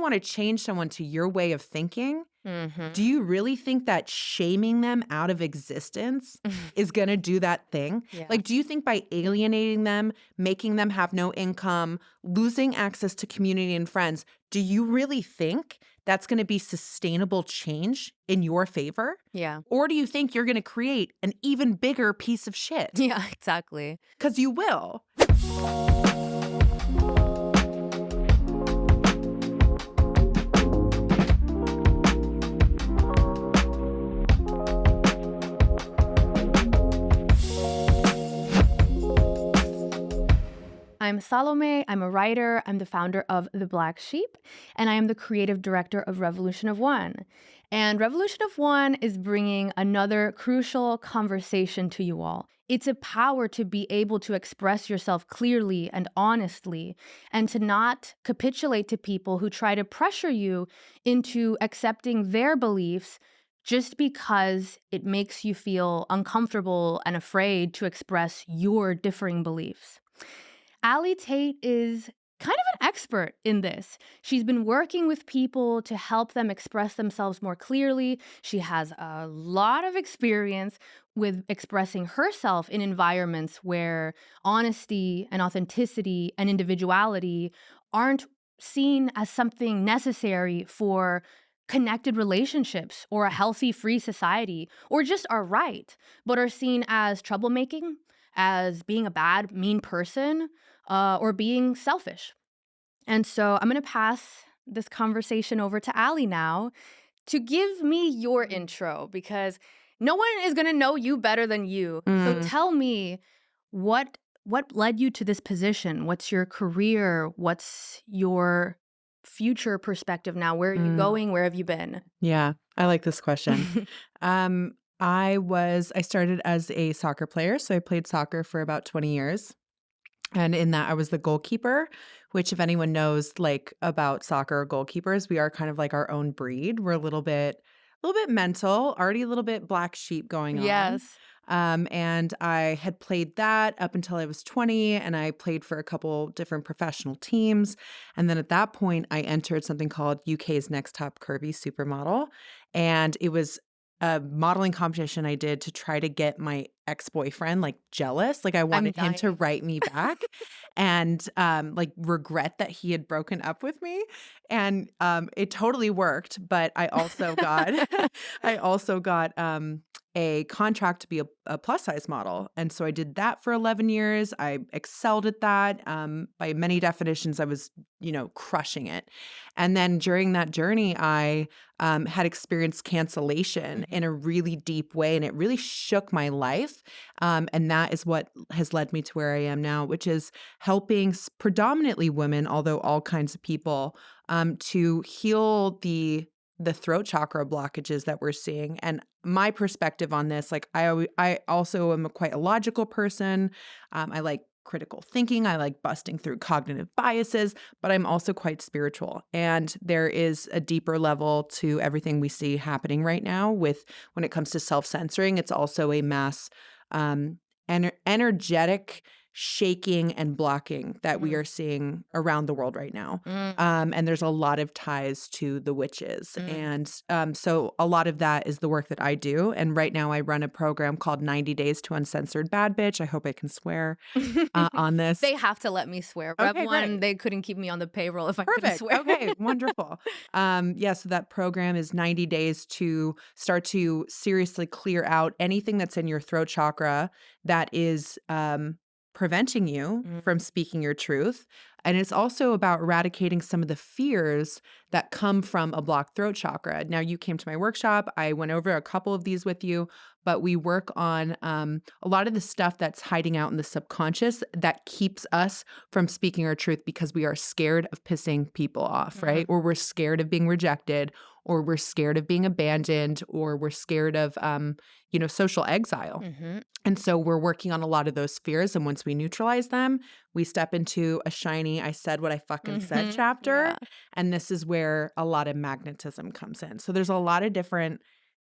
want to change someone to your way of thinking, Mm-hmm. do you really think that shaming them out of existence is going to do that thing? Yeah. Like, do you think by alienating them, making them have no income, losing access to community and friends, do you really think that's going to be sustainable change in your favor? Yeah. Or do you think you're going to create an even bigger piece of shit? Yeah, exactly. Because you will. I'm Salome. I'm a writer. I'm the founder of The Black Sheep, and I am the creative director of Revolution of One. And Revolution of One is bringing another crucial conversation to you all. It's a power to be able to express yourself clearly and honestly, and to not capitulate to people who try to pressure you into accepting their beliefs just because it makes you feel uncomfortable and afraid to express your differing beliefs. Ali Tate is kind of an expert in this. She's been working with people to help them express themselves more clearly. She has a lot of experience with expressing herself in environments where honesty and authenticity and individuality aren't seen as something necessary for connected relationships or a healthy, free society, or just are right, but are seen as troublemaking, as being a bad, mean person, or being selfish. And so I'm going to pass this conversation over to Ali now to give me your intro, because no one is going to know you better than you. So tell me, what led you to this position? What's your career? What's your future perspective now? Where are you going? Where have you been? Yeah, I like this question. I started as a soccer player, so I played soccer for about 20 years. And in that, I was the goalkeeper, which if anyone knows like about soccer goalkeepers, we are kind of like our own breed. We're a little bit mental, already a little bit black sheep going on. Yes. And I had played that up until I was 20, and I played for a couple different professional teams. And then at that point, I entered something called UK's Next Top Curvy Supermodel. And it was a modeling competition I did to try to get my ex-boyfriend like jealous. Like I wanted him to dying. write me back and like regret that he had broken up with me. And it totally worked. But I also got a contract to be a plus size model. And so I did that for 11 years. I excelled at that. By many definitions, I was, crushing it. And then during that journey, I had experienced cancellation in a really deep way, and it really shook my life. And that is what has led me to where I am now, which is helping predominantly women, although all kinds of people, to heal the throat chakra blockages that we're seeing. And my perspective on this, like I also am quite a logical person. I like critical thinking. I like busting through cognitive biases, but I'm also quite spiritual. And there is a deeper level to everything we see happening right now when it comes to self-censoring. It's also a mass energetic shaking and blocking that we are seeing around the world right now. And there's a lot of ties to the witches. And so a lot of that is the work that I do. And right now I run a program called 90 Days to Uncensored Bad Bitch. I hope I can swear on this. They have to let me swear. Okay, Rev One, great. they couldn't keep me on the payroll if I couldn't Perfect. swear. Okay, wonderful. So that program is 90 days to start to seriously clear out anything that's in your throat chakra that is preventing you from speaking your truth. And it's also about eradicating some of the fears that come from a blocked throat chakra. Now, you came to my workshop. I went over a couple of these with you, but we work on a lot of the stuff that's hiding out in the subconscious that keeps us from speaking our truth because we are scared of pissing people off, right? Or we're scared of being rejected, or we're scared of being abandoned, or we're scared of, social exile. And so we're working on a lot of those fears. And once we neutralize them, we step into a shiny, I said what I fucking said chapter. Yeah. And this is where a lot of magnetism comes in. So there's a lot of different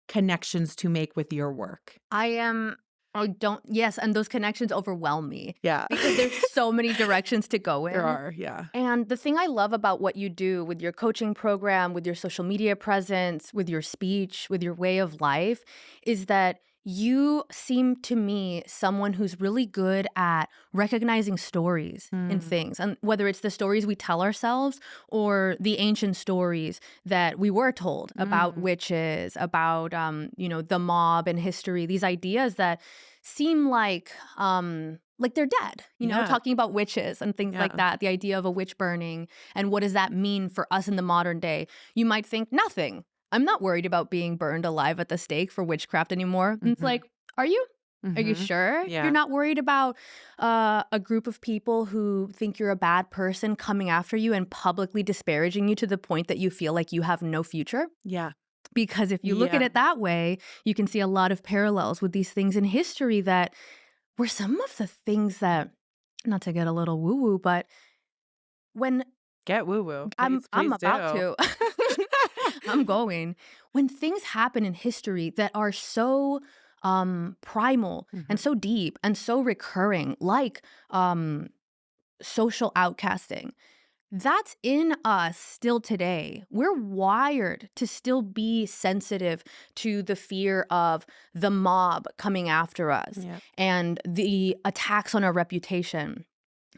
connections to make with your work. I am I don't yes, and those connections overwhelm me Yeah. because there's so many directions to go There in. are, yeah. And the thing I love about what you do with your coaching program, with your social media presence, with your speech, with your way of life, is that you seem to me someone who's really good at recognizing stories in Mm. things. And whether it's the stories we tell ourselves or the ancient stories that we were told about Mm. witches, about, the mob and history, these ideas that seem like they're dead, Yeah, talking about witches and things like yeah. that, the idea of a witch burning and what does that mean for us in the modern day. You might think nothing. I'm not worried about being burned alive at the stake for witchcraft anymore. And it's Mhm, like, are you? Are you mhm. sure you're Yeah, not worried about a group of people who think you're a bad person coming after you and publicly disparaging you to the point that you feel like you have no future? yeah, Because if you look at yeah. it that way, you can see a lot of parallels with these things in history that were some of the things that, not to get a little woo woo, but when Get woo-woo. I'm Please about do. to, I'm going, when things happen in history that are so primal and Mhm. so deep and so recurring, like social outcasting, that's in us still today. We're wired to still be sensitive to the fear of the mob coming after us Yeah. and the attacks on our reputation.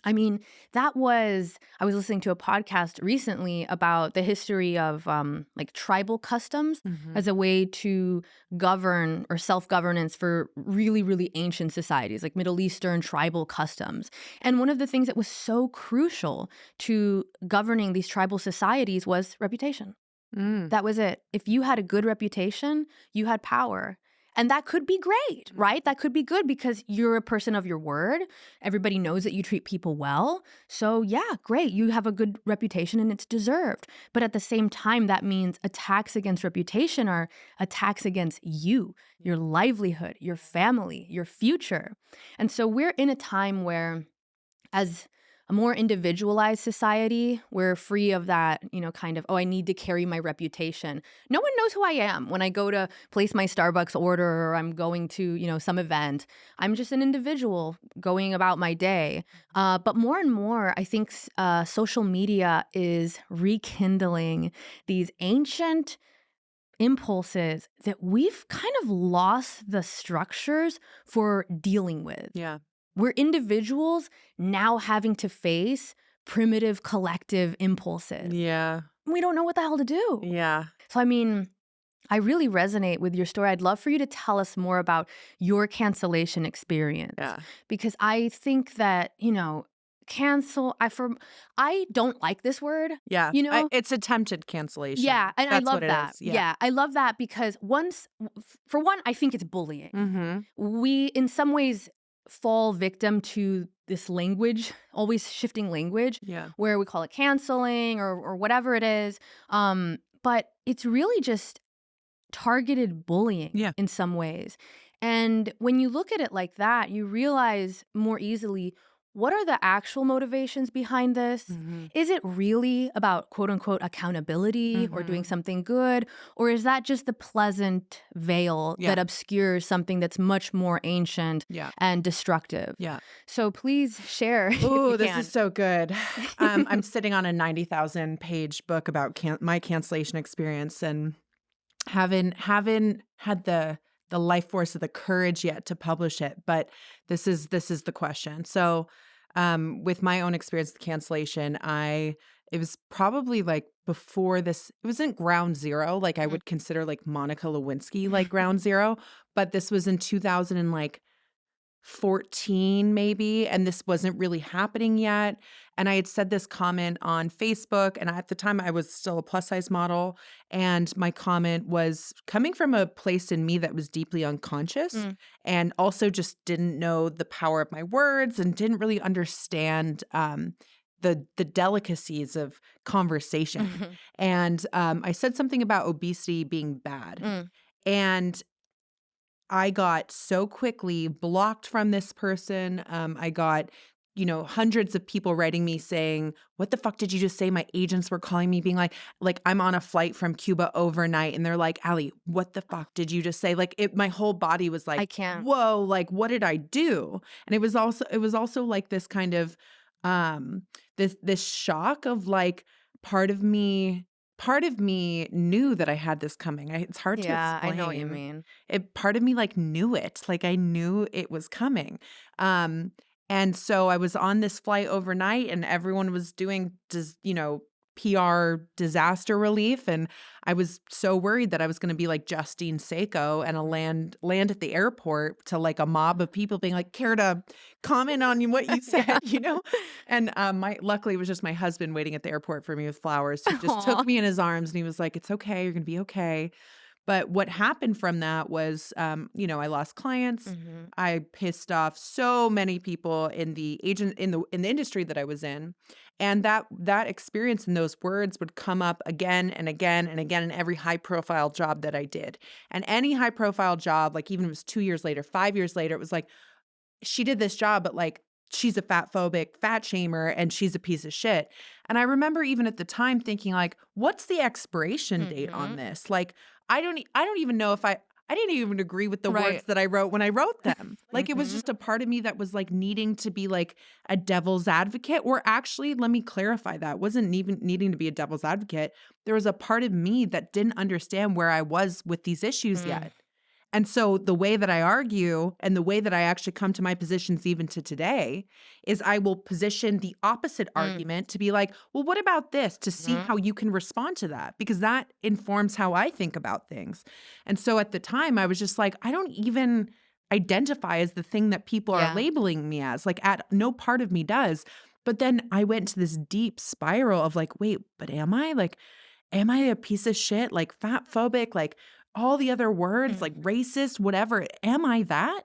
I mean, I was listening to a podcast recently about the history of like tribal customs Mhm. as a way to govern or self governance for really, really ancient societies, like Middle Eastern tribal customs. And one of the things that was so crucial to governing these tribal societies was reputation. Mm. That was it. If you had a good reputation, you had power. And that could be great, right? Mhm. That could be good because you're a person of your word. Everybody knows that you treat people well. So, yeah, great. You have a good reputation and it's deserved. But at the same time, that means attacks against reputation are attacks against you, your livelihood, your family, your future. And so we're in a time where, as a more individualized society, we're free of that, kind of, oh, I need to carry my reputation. No one knows who I am when I go to place my Starbucks order or I'm going to, some event. I'm just an individual going about my day. But more and more, I think social media is rekindling these ancient impulses that we've kind of lost the structures for dealing with. Yeah. We're individuals now having to face primitive collective impulses. Yeah. We don't know what the hell to do. Yeah. So, I mean, I really resonate with your story. I'd love for you to tell us more about your cancellation experience Yeah. because I think that, I don't like this word, Yeah. you know? It's attempted cancellation. Yeah, and I That's what love it that. is. Yeah. Yeah, I love that because for one, I think it's bullying. Mhm. We, in some ways, fall victim to this language, always shifting language, Yeah. where we call it canceling or whatever it is. But it's really just targeted bullying Yeah. in some ways. And when you look at it like that, you realize more easily what are the actual motivations behind this? Mhm. Is it really about quote unquote accountability or doing Mhm. something good? Or is that just the pleasant veil Yeah. that obscures something that's much more ancient Yeah. and destructive? Yeah. So please share if you Oh, this is can. so good. I'm sitting on a 90,000 page book about my cancellation experience and haven't had the life force of the courage yet to publish it, but this is the question. So, with my own experience with cancellation, it was probably like before this. It wasn't ground zero, like I would consider like Monica Lewinsky like ground zero, but this was in 2000 and like 14 maybe, and this wasn't really happening yet, and I had said this comment on Facebook, and at the time, I was still a plus size model, and my comment was coming from a place in me that was deeply unconscious, Mm. and also just didn't know the power of my words and didn't really understand, the delicacies of conversation, Mhm. and, I said something about obesity being bad, Mm. and I got so quickly blocked from this person. I got hundreds of people writing me saying, "What the fuck did you just say?" My agents were calling me being like I'm on a flight from Cuba overnight and they're like, "Ali, what the fuck did you just say?" Like my whole body was like, I can't. "Whoa, like what did I do?" And it was also like this kind of this shock of like part of me part of me knew that I had this coming. It's hard to Yeah, I know what you explain. mean. Part of me like knew it. Like I knew it was coming. Um and so I was on this flight overnight and everyone was doing PR disaster relief, and I was so worried that I was gonna be like Justine Sacco and a land at the airport to like a mob of people being like, "Care to comment on what you said?" Yeah. You know? And, my luckily, it was just my husband waiting at the airport for me with flowers. He just took Aw. me in his arms and he was like, "It's okay, you're gonna be okay." But what happened from that was, I lost clients. Mhm. I pissed off so many people in the agent in the industry that I was in, and that experience and those words would come up again and again and again in every high profile job that I did. And any high profile job, like even if it was 2 years later, 5 years later, it was like, she did this job, but like she's a fat phobic, fat shamer, and she's a piece of shit. And I remember even at the time thinking like, what's the expiration date on Mhm. this? Like, I don't even know if I didn't even agree with the words Right. that I wrote when I wrote them. Like it was Mhm. just a part of me that was like needing to be like a devil's advocate, or actually, let me clarify that. Wasn't even needing to be a devil's advocate. There was a part of me that didn't understand where I was with these issues Mm. yet. And so the way that I argue and the way that I actually come to my positions even to today is I will position the opposite Mm. argument to be like, well, what about this? To see Mhm. how you can respond to that, because that informs how I think about things. And so at the time, I was just like, I don't even identify as the thing that people are Yeah. labeling me as. Like, at no part of me does. But then I went to this deep spiral of like, wait, but am I? Like, am I a piece of shit? Like fat phobic, like all the other words, like Mhm. racist, whatever. Am I that?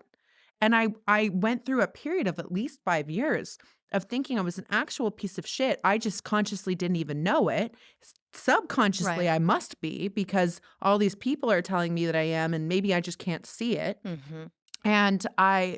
And I went through a period of at least 5 years of thinking I was an actual piece of shit. I just consciously didn't even know it. Subconsciously, Right. I must be, because all these people are telling me that I am, and maybe I just can't see it. Mhm. And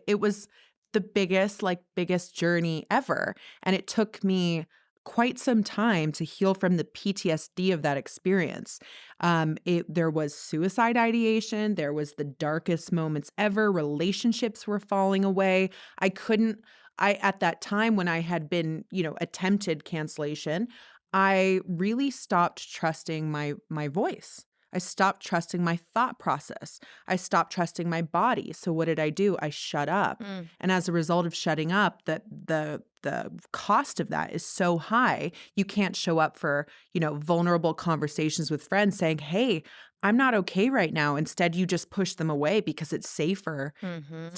it was the biggest journey ever, and it took me quite some time to heal from the PTSD of that experience. There was suicide ideation, there was the darkest moments ever, relationships were falling away. I couldn't I At that time when I had been, attempted cancellation, I really stopped trusting my voice. I stopped trusting my thought process. I stopped trusting my body. So what did I do? I shut up. Mm. And as a result of shutting up, the cost of that is so high. You can't show up for, vulnerable conversations with friends saying, "Hey, I'm not okay right now." Instead, you just push them away because it's safer Mhm.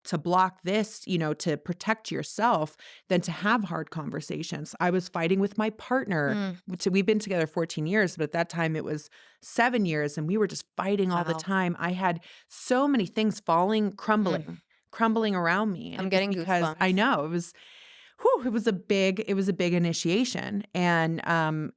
to block this, to protect yourself, than to have hard conversations. I was fighting with my partner. Mm. We've been together 14 years, but at that time it was 7 years, and we were just fighting all the Wow. time. I had so many things Mm. crumbling around me, and I'm it was getting because I goosebumps. know it was a big initiation, and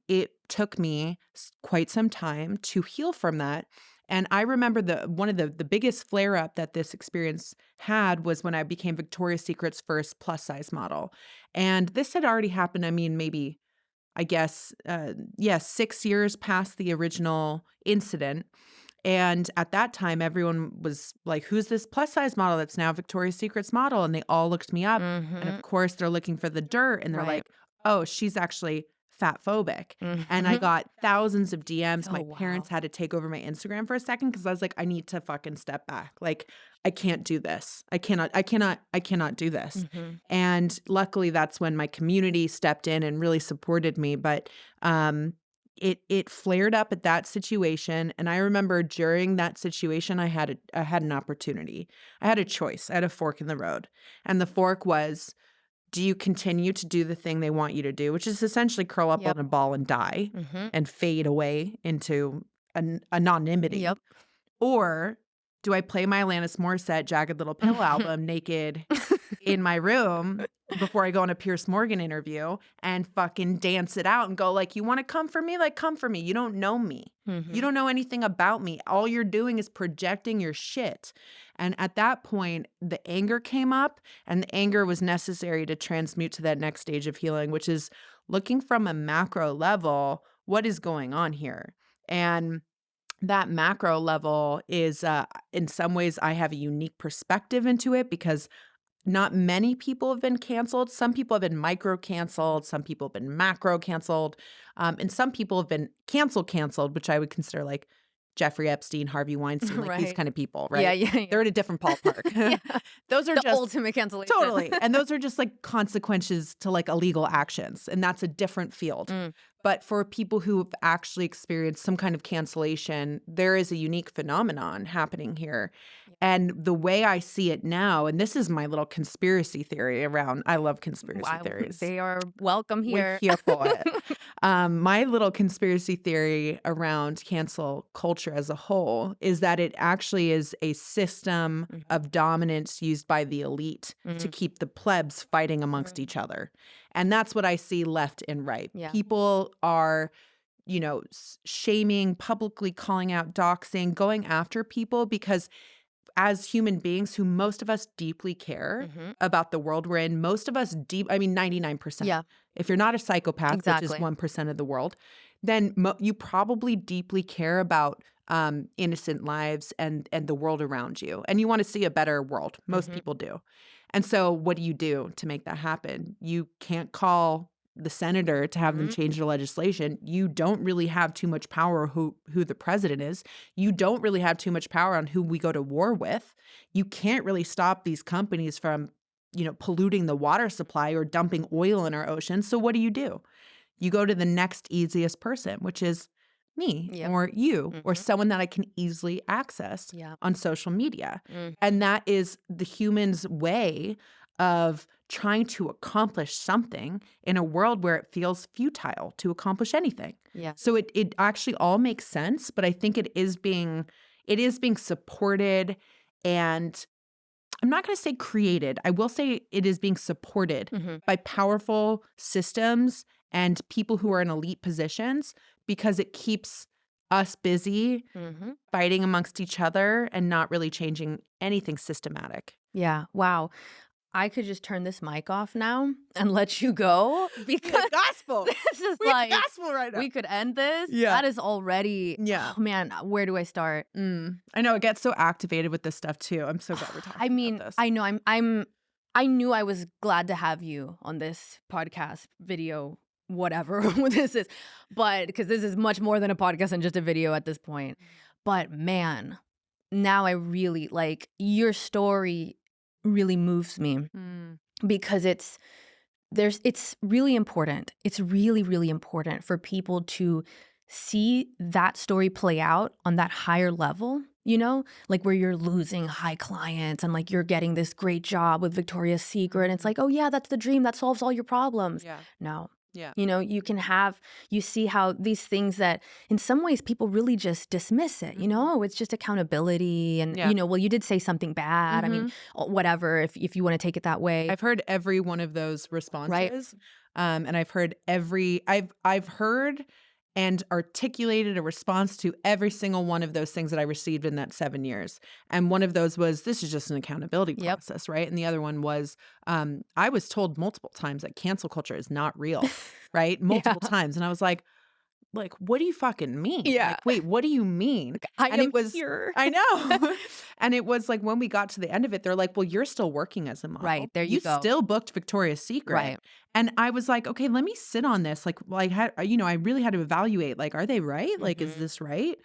it took me quite some time to heal from that. And I remember one of the biggest flare up that this experience had was when I became Victoria's Secret's first plus size model. And this had already happened. I mean, maybe, I guess, yeah, 6 years past the original incident. And at that time, everyone was like, "Who's this plus size model that's now Victoria's Secret's model?" And they all looked me up. And of Mhm. course, they're looking for the dirt and they're Right. like, "Oh, she's actually fat phobic." And I Mhm. got thousands of DMs. Oh, My parents wow. had to take over my Instagram for a second because I was like, I need to fucking step back. Like, I can't do this. I cannot do this. Mhm. And luckily, that's when my community stepped in and really supported me. But um, it flared up at that situation, and I remember during that situation, I had an opportunity. I had a choice. I had a fork in the road, and the fork was, do you continue to do the thing they want you to do, which is essentially curl up Yep. on a ball and die Mhm. and fade away into anonymity, Yep. or do I play my Alanis Morissette Jagged Little Pill album naked in my room before I go on a Pierce Morgan interview and fucking dance it out and go like, you want to come for me? Like, come for me. You don't know me. You Mhm. don't know anything about me. All you're doing is projecting your shit. And at that point, the anger came up, and the anger was necessary to transmute to that next stage of healing, which is looking from a macro level, what is going on here? And that macro level is, in some ways, I have a unique perspective into it because not many people have been canceled. Some people have been micro canceled. Some people have been macro canceled. And some people have been canceled, which I would consider like Jeffrey Epstein, Harvey Weinstein, like these Right. kind of people, Yeah, right? yeah, yeah. They're in a different ballpark. Yeah. Those are The just ultimate cancellation. totally. And those are just like consequences to like illegal actions. And that's a different field. Mm. But for people who have actually experienced some kind of cancellation, there is a unique phenomenon happening here. And the way I see it now, and this is my little conspiracy theory around, I love conspiracy Wow, theories. they are welcome We're here. here for it. My little conspiracy theory around cancel culture as a whole is that it actually is a system Mhm. of dominance used by the elite to Mhm. keep the plebs fighting amongst Mhm. each other. And that's what I see left and right. Yeah. People are, shaming, publicly calling out, doxing, going after people because as human beings who most of us deeply care Mhm. about the world we're in, most of us 99%. Yeah, If you're not a psychopath, which is exactly. 1% of the world, then you probably deeply care about innocent lives and the world around you. And you want to see a better world. Most Mhm. people do. And so what do you do to make that happen? You can't call the senator to have them Mhm. change the legislation. You don't really have too much power who the president is. You don't really have too much power on who we go to war with. You can't really stop these companies from, polluting the water supply or dumping oil in our oceans. So what do? You go to the next easiest person, which is me Yep. or you or Mhm. someone that I can easily access Yeah. on social media. Mhm. And that is the human's way of trying to accomplish something in a world where it feels futile to accomplish anything. Yeah. So it actually all makes sense, but I think it is being supported, and I'm not going to say created. I will say it is being supported Mhm. by powerful systems and people who are in elite positions because it keeps us busy Mhm. fighting amongst each other and not really changing anything systematic. Yeah. Wow. I could just turn this mic off now and let you go because gospel. this is We have like gospel right now. we could end this. Yeah. That is already Yeah. oh man, where do I start? I know it gets so activated with this stuff too. I'm so glad we're talking I mean, about this. I know I knew I was glad to have you on this podcast, video, whatever this is. But because this is much more than a podcast and just a video at this point. But man, now I really like your story really moves me because it's really important. It's really, really important for people to see that story play out on that higher level, like where you're losing high clients and like you're getting this great job with Victoria's Secret. And it's like, oh, yeah, that's the dream that solves all your problems. Yeah. No. Yeah. You see how these things that in some ways people really just dismiss it, oh, it's just accountability. And, Yeah. well, you did say something bad. I mean, whatever, if you want to take it that way. I've heard every one of those responses. Right. And I've heard I've heard and articulated a response to every single one of those things that I received in that 7 years. And one of those was, this is just an accountability Yep. process, right? And the other one was, I was told multiple times that cancel culture is not real, right? Multiple times. And I was like, what do you fucking mean? Yeah. Like, wait, what do you mean? I And am it was, here. I know. And it was like when we got to the end of it, they're like, well, you're still working as a model. Right, there you go. Still booked Victoria's Secret. Right. And I was like, okay, let me sit on this. Like, well, I really had to evaluate, like, are they right? Like, is this right?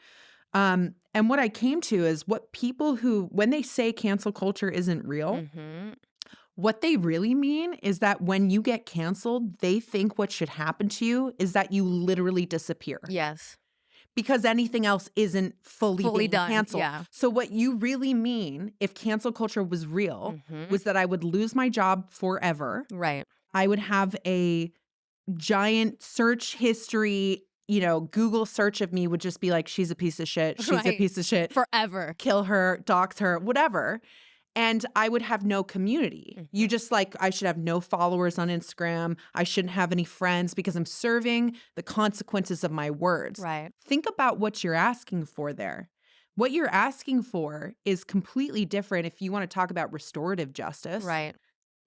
And what I came to is what people who, when they say cancel culture isn't real, what they really mean is that when you get canceled, they think what should happen to you is that you literally disappear. Yes. Because anything else isn't fully being done. canceled. Yeah. So what you really mean, if cancel culture was real, was that I would lose my job forever. Right. I would have a giant search history, Google search of me would just be like, she's a piece of shit. She's a Right. piece of shit. Forever. Kill her, dox her, whatever. and I would have no community. You Mhm. just like, I should have no followers on Instagram. I shouldn't have any friends because I'm serving the consequences of my words. Right. Think about what you're asking for there. What you're asking for is completely different if you want to talk about restorative justice. Right.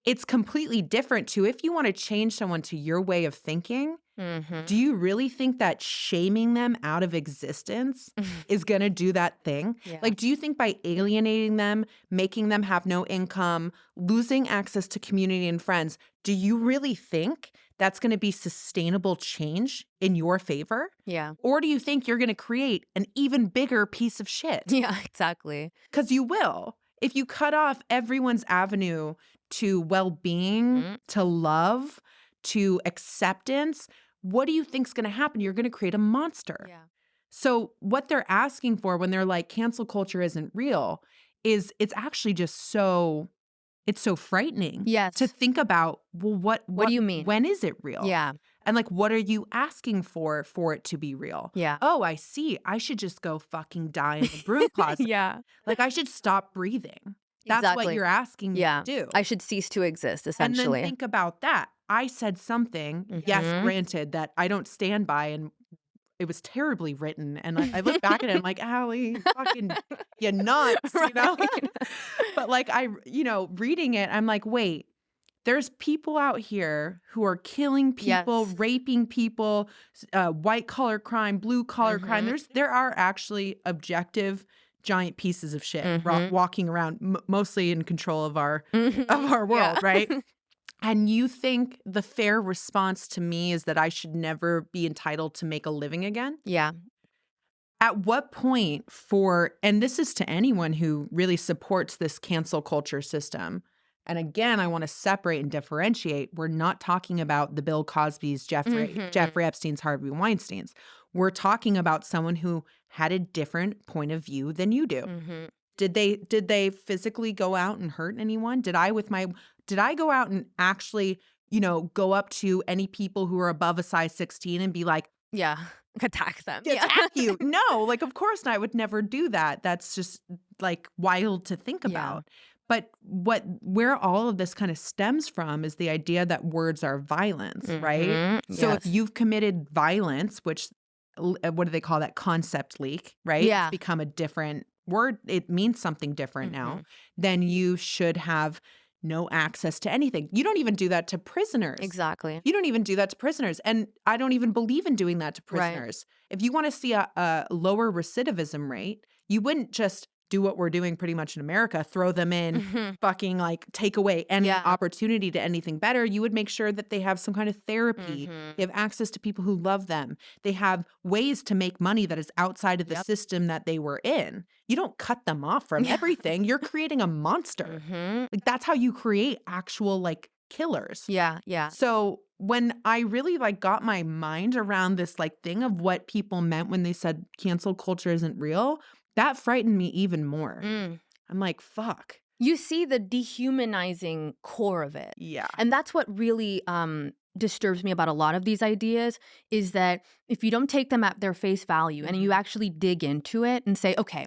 It's completely different to if you want to change someone to your way of thinking. Do Mhm. you really think that shaming them out of existence is going to do that thing? Yeah. Like, do you think by alienating them, making them have no income, losing access to community and friends, do you really think that's going to be sustainable change in your favor? Yeah. Or do you think you're going to create an even bigger piece of shit? Yeah, exactly. Because you will. If you cut off everyone's avenue to well being, Mhm. to love, to acceptance, what do you think's going to happen? You're going to create a monster. Yeah. So, what they're asking for when they're like, cancel culture isn't real, is it's actually just so, it's so frightening to Yes. think about, well, What do you mean? when is it real? Yeah. And like, what are you asking for it to be real? Yeah. Oh, I see. I should just go fucking die in the broom closet. Yeah. Like, I should stop breathing. That's what Exactly. you're asking me Yeah. to do. I should cease to exist, And then essentially. think about that. I said something, yes, Mhm. granted, that I don't stand by, and it was terribly written. And I look back at it, I'm like, Allie, fucking, you nuts, you know? Right. But like, reading it, I'm like, wait, there's people out here who are killing people, Yes. raping people, white collar crime, blue collar crime. Mhm. There are actually objective giant pieces of shit Mhm. walking around, mostly in control of our Mhm. world, Yeah. right? And you think the fair response to me is that I should never be entitled to make a living again? Yeah. At what point and this is to anyone who really supports this cancel culture system. And again, I want to separate and differentiate. We're not talking about the Bill Cosby's, Mhm. Jeffrey Epstein's, Harvey Weinstein's. We're talking about someone who had a different point of view than you do. Mhm. Did they physically go out and hurt anyone? Did I go out and actually, go up to any people who are above a size 16 and be like, Yeah. Attack them. Yeah. attack you? No, like, of course not. I would never do that. That's just like wild to think Yeah. about. But where all of this kind of stems from is the idea that words are violence, right? Mhm. So if Yes. you've committed violence, which what do they call that? Concept leak, right? It's Yeah. become a different word. It means something different now. Mhm. Then you should have no access to anything. You don't even do that to prisoners. Exactly. You don't even do that to prisoners. And I don't even believe in doing that to Right. prisoners. If you want to see a lower recidivism rate, you wouldn't just do what we're doing pretty much in America, throw them in, Mhm. fucking like take away any Yeah. opportunity to anything better. You would make sure that they have some kind of therapy. Mhm. They have access to people who love them. They have ways to make money that is outside of the Yep. system that they were in. You don't cut them off from Yeah. everything. You're creating a monster. Mhm. Like, that's how you create actual like killers. Yeah. Yeah. So when I really like got my mind around this like thing of what people meant when they said cancel culture isn't real, that frightened me even more. Mm. I'm like, fuck. You see the dehumanizing core of it. Yeah. And that's what really disturbs me about a lot of these ideas is that if you don't take them at their face value and you actually dig into it and say, okay,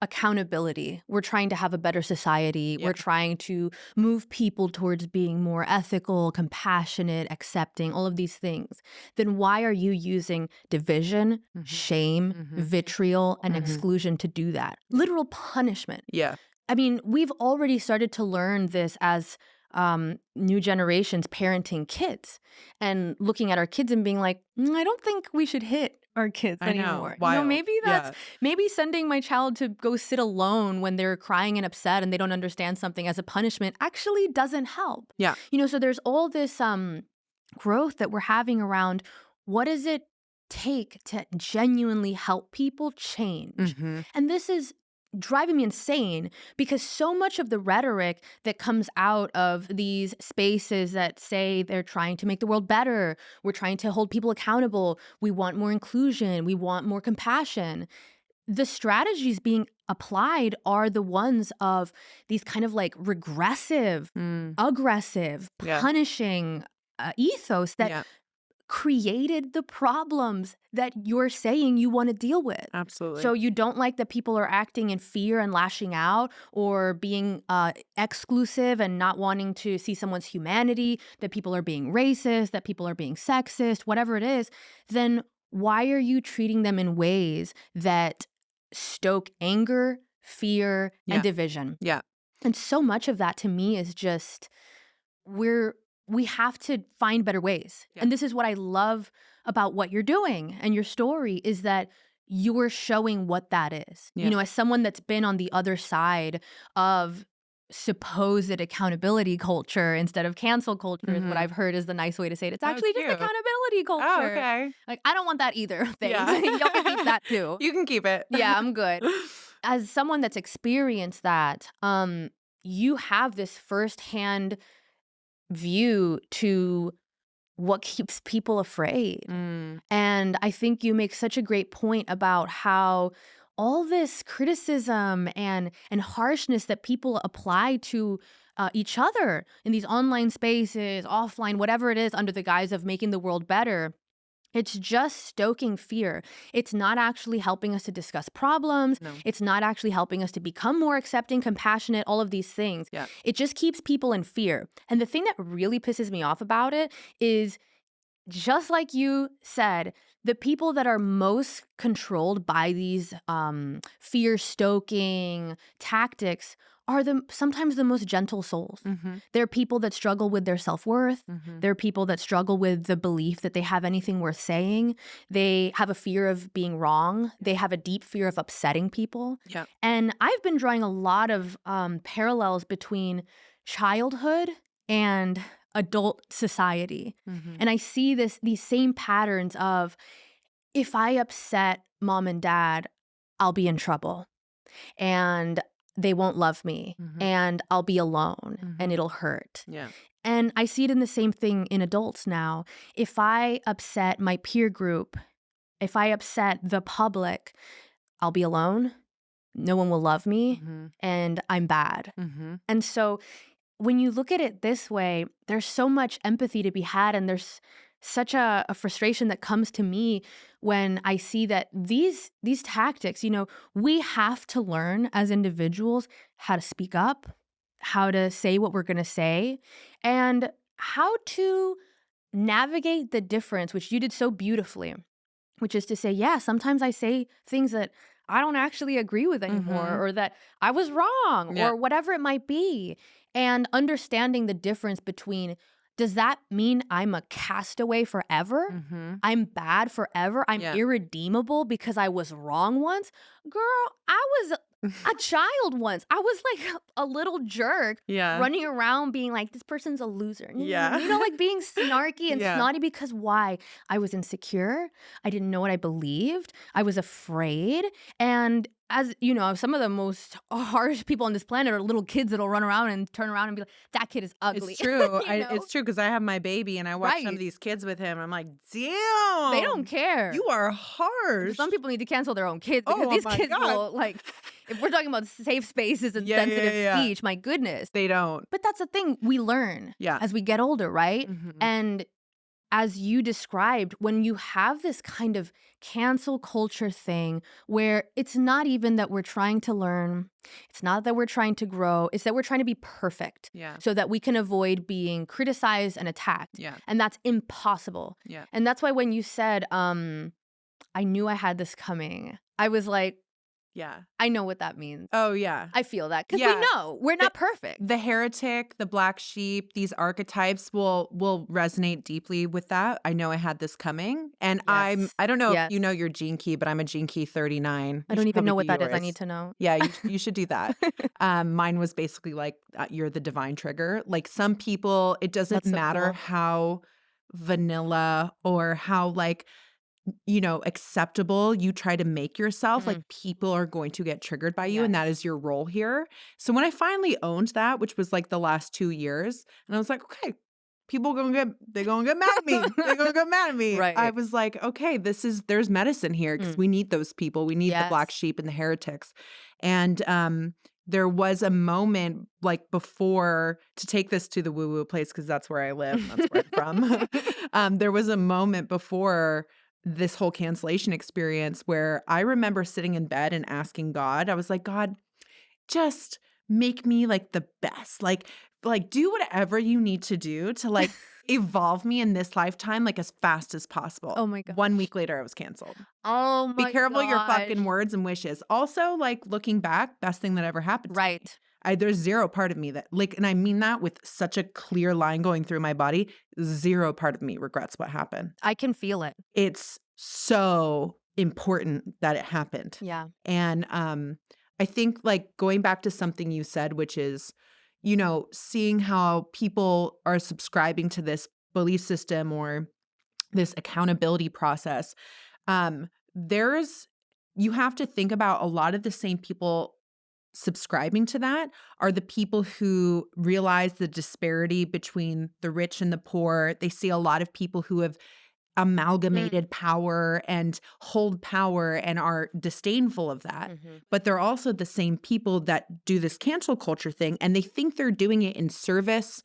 accountability, we're trying to have a better society, Yeah. we're trying to move people towards being more ethical, compassionate, accepting, all of these things, then why are you using division, Mhm. shame, Mhm. vitriol, and Mhm. exclusion to do that? Literal punishment. Yeah. I mean, we've already started to learn this as new generations parenting kids and looking at our kids and being like, I don't think we should hit our kids I know. anymore. Wild. Maybe Yeah. maybe sending my child to go sit alone when they're crying and upset and they don't understand something as a punishment actually doesn't help. Yeah. So there's all this growth that we're having around what does it take to genuinely help people change? Mhm. And this is driving me insane because so much of the rhetoric that comes out of these spaces that say they're trying to make the world better, we're trying to hold people accountable, we want more inclusion, we want more compassion. The strategies being applied are the ones of these kind of like regressive, Mm. aggressive, Yeah. punishing ethos that Yeah. created the problems that you're saying you want to deal with. Absolutely. So you don't like that people are acting in fear and lashing out or being exclusive and not wanting to see someone's humanity, that people are being racist, that people are being sexist, whatever it is, then why are you treating them in ways that stoke anger, fear, and Yeah. division? Yeah. And so much of that to me is just we have to find better ways. Yeah. And this is what I love about what you're doing and your story is that you're showing what that is. Yeah. You know, as someone that's been on the other side of supposed accountability culture instead of cancel culture is what I've heard is the nice way to say it. It's actually just cute. accountability culture. Oh, okay. Like, I don't want that either. Thanks. Yeah. Y'all can keep that too. You can keep it. Yeah, I'm good. As someone that's experienced that, you have this firsthand view to what keeps people afraid. And I think you make such a great point about how all this criticism and harshness that people apply to each other in these online spaces, offline, whatever it is, under the guise of making the world better. It's just stoking fear. It's not actually helping us to discuss problems. No. It's not actually helping us to become more accepting, compassionate, all of these things. Yeah. It just keeps people in fear. And the thing that really pisses me off about it is, just like you said, the people that are most controlled by these fear-stoking tactics are sometimes the most gentle souls. They're people that struggle with their self-worth. They're people that struggle with the belief that they have anything worth saying. They have a fear of being wrong. They have a deep fear of upsetting people. Yeah. And I've been drawing a lot of parallels between childhood and adult society. And I see these same patterns of, if I upset mom and dad, I'll be in trouble. And they won't love me, and I'll be alone, and it'll hurt. Yeah. And I see it in the same thing in adults now. If I upset my peer group, if I upset the public, I'll be alone, no one will love me, and I'm bad. And so when you look at it this way, there's so much empathy to be had, and there's such a frustration that comes to me when I see that these tactics, we have to learn as individuals how to speak up, how to say what we're going to say, and how to navigate the difference, which you did so beautifully, which is to say, yeah, sometimes I say things that I don't actually agree with anymore, or that I was wrong, or whatever it might be. And understanding the difference between, does that mean I'm a castaway forever? I'm bad forever? I'm irredeemable because I was wrong once? Girl, I was a child once. I was like a little jerk running around being like, this person's a loser. Yeah. Like being snarky and snotty because why? I was insecure. I didn't know what I believed. I was afraid. And as you know, some of the most harsh people on this planet are little kids that'll run around and turn around and be like, that kid is ugly. It's true. It's true because I have my baby and I watch some of these kids with him. I'm like, damn. They don't care. You are harsh. Some people need to cancel their own kids because these kids will, like, if we're talking about safe spaces and sensitive speech, my goodness. They don't. But that's the thing, we learn as we get older, right? And as you described, when you have this kind of cancel culture thing where it's not even that we're trying to learn, it's not that we're trying to grow, it's that we're trying to be perfect so that we can avoid being criticized and attacked. And that's impossible. And that's why when you said, I knew I had this coming, I was like, I know what that means. Oh, yeah. I feel that because we know we're not perfect. The heretic, the black sheep, these archetypes will resonate deeply with that. I know I had this coming. And I don't know if you know your gene key, but I'm a gene key 39. I don't even know what that is. I need to know. Yeah, you should do that. Mine was basically like, you're the divine trigger. Like some people, it doesn't matter how vanilla or how like, acceptable you try to make yourself, like people are going to get triggered by you and that is your role here. So when I finally owned that, which was like the last 2 years, and I was like, okay, people they're gonna get mad at me. They're gonna get mad at me. Right. I was like, okay, there's medicine here because we need those people. We need the black sheep and the heretics. And there was a moment like before, to take this to the woo-woo place, because that's where I live, and that's where I'm from. There was a moment before this whole cancellation experience where I remember sitting in bed and asking God, I was like, God, just make me like the best. Like do whatever you need to do to like evolve me in this lifetime like as fast as possible. Oh my 1 gosh. week later, I was canceled. Oh Be my careful your fucking gosh. words and wishes. Also, like looking back, best thing that ever happened to me. Right. There's zero part of me that like, and I mean that with such a clear line going through my body, zero part of me regrets what happened. I can feel it. It's so important that it happened. Yeah. And I think like going back to something you said, which is, you know, seeing how people are subscribing to this belief system or this accountability process, there's you have to think about a lot of the same people subscribing to that are the people who realize the disparity between the rich and the poor. They see a lot of people who have amalgamated power and hold power and are disdainful of that. But they're also the same people that do this cancel culture thing, and they think they're doing it in service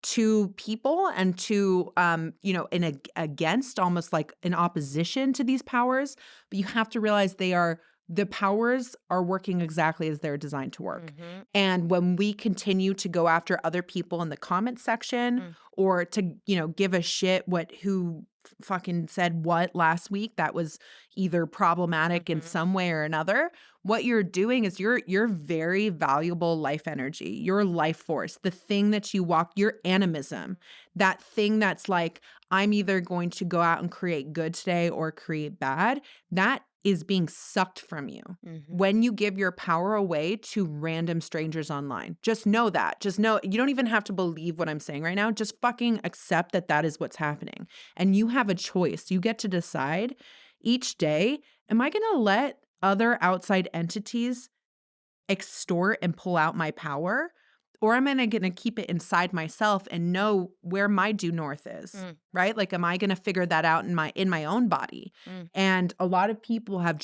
to people and to you know, against, almost like in opposition to these powers. But you have to realize the powers are working exactly as they're designed to work. And when we continue to go after other people in the comment section or to, you know, give a shit who fucking said what last week that was either problematic in some way or another, what you're doing is your very valuable life energy, your life force, the thing that you walk, your animism, that thing that's like, I'm either going to go out and create good today or create bad, that is being sucked from you when you give your power away to random strangers online. Just know that. Just know, you don't even have to believe what I'm saying right now. Just fucking accept that that is what's happening. And you have a choice. You get to decide each day, am I going to let other outside entities extort and pull out my power? Or am I going to keep it inside myself and know where my due north is, right? Like, am I going to figure that out in my own body? And a lot of people have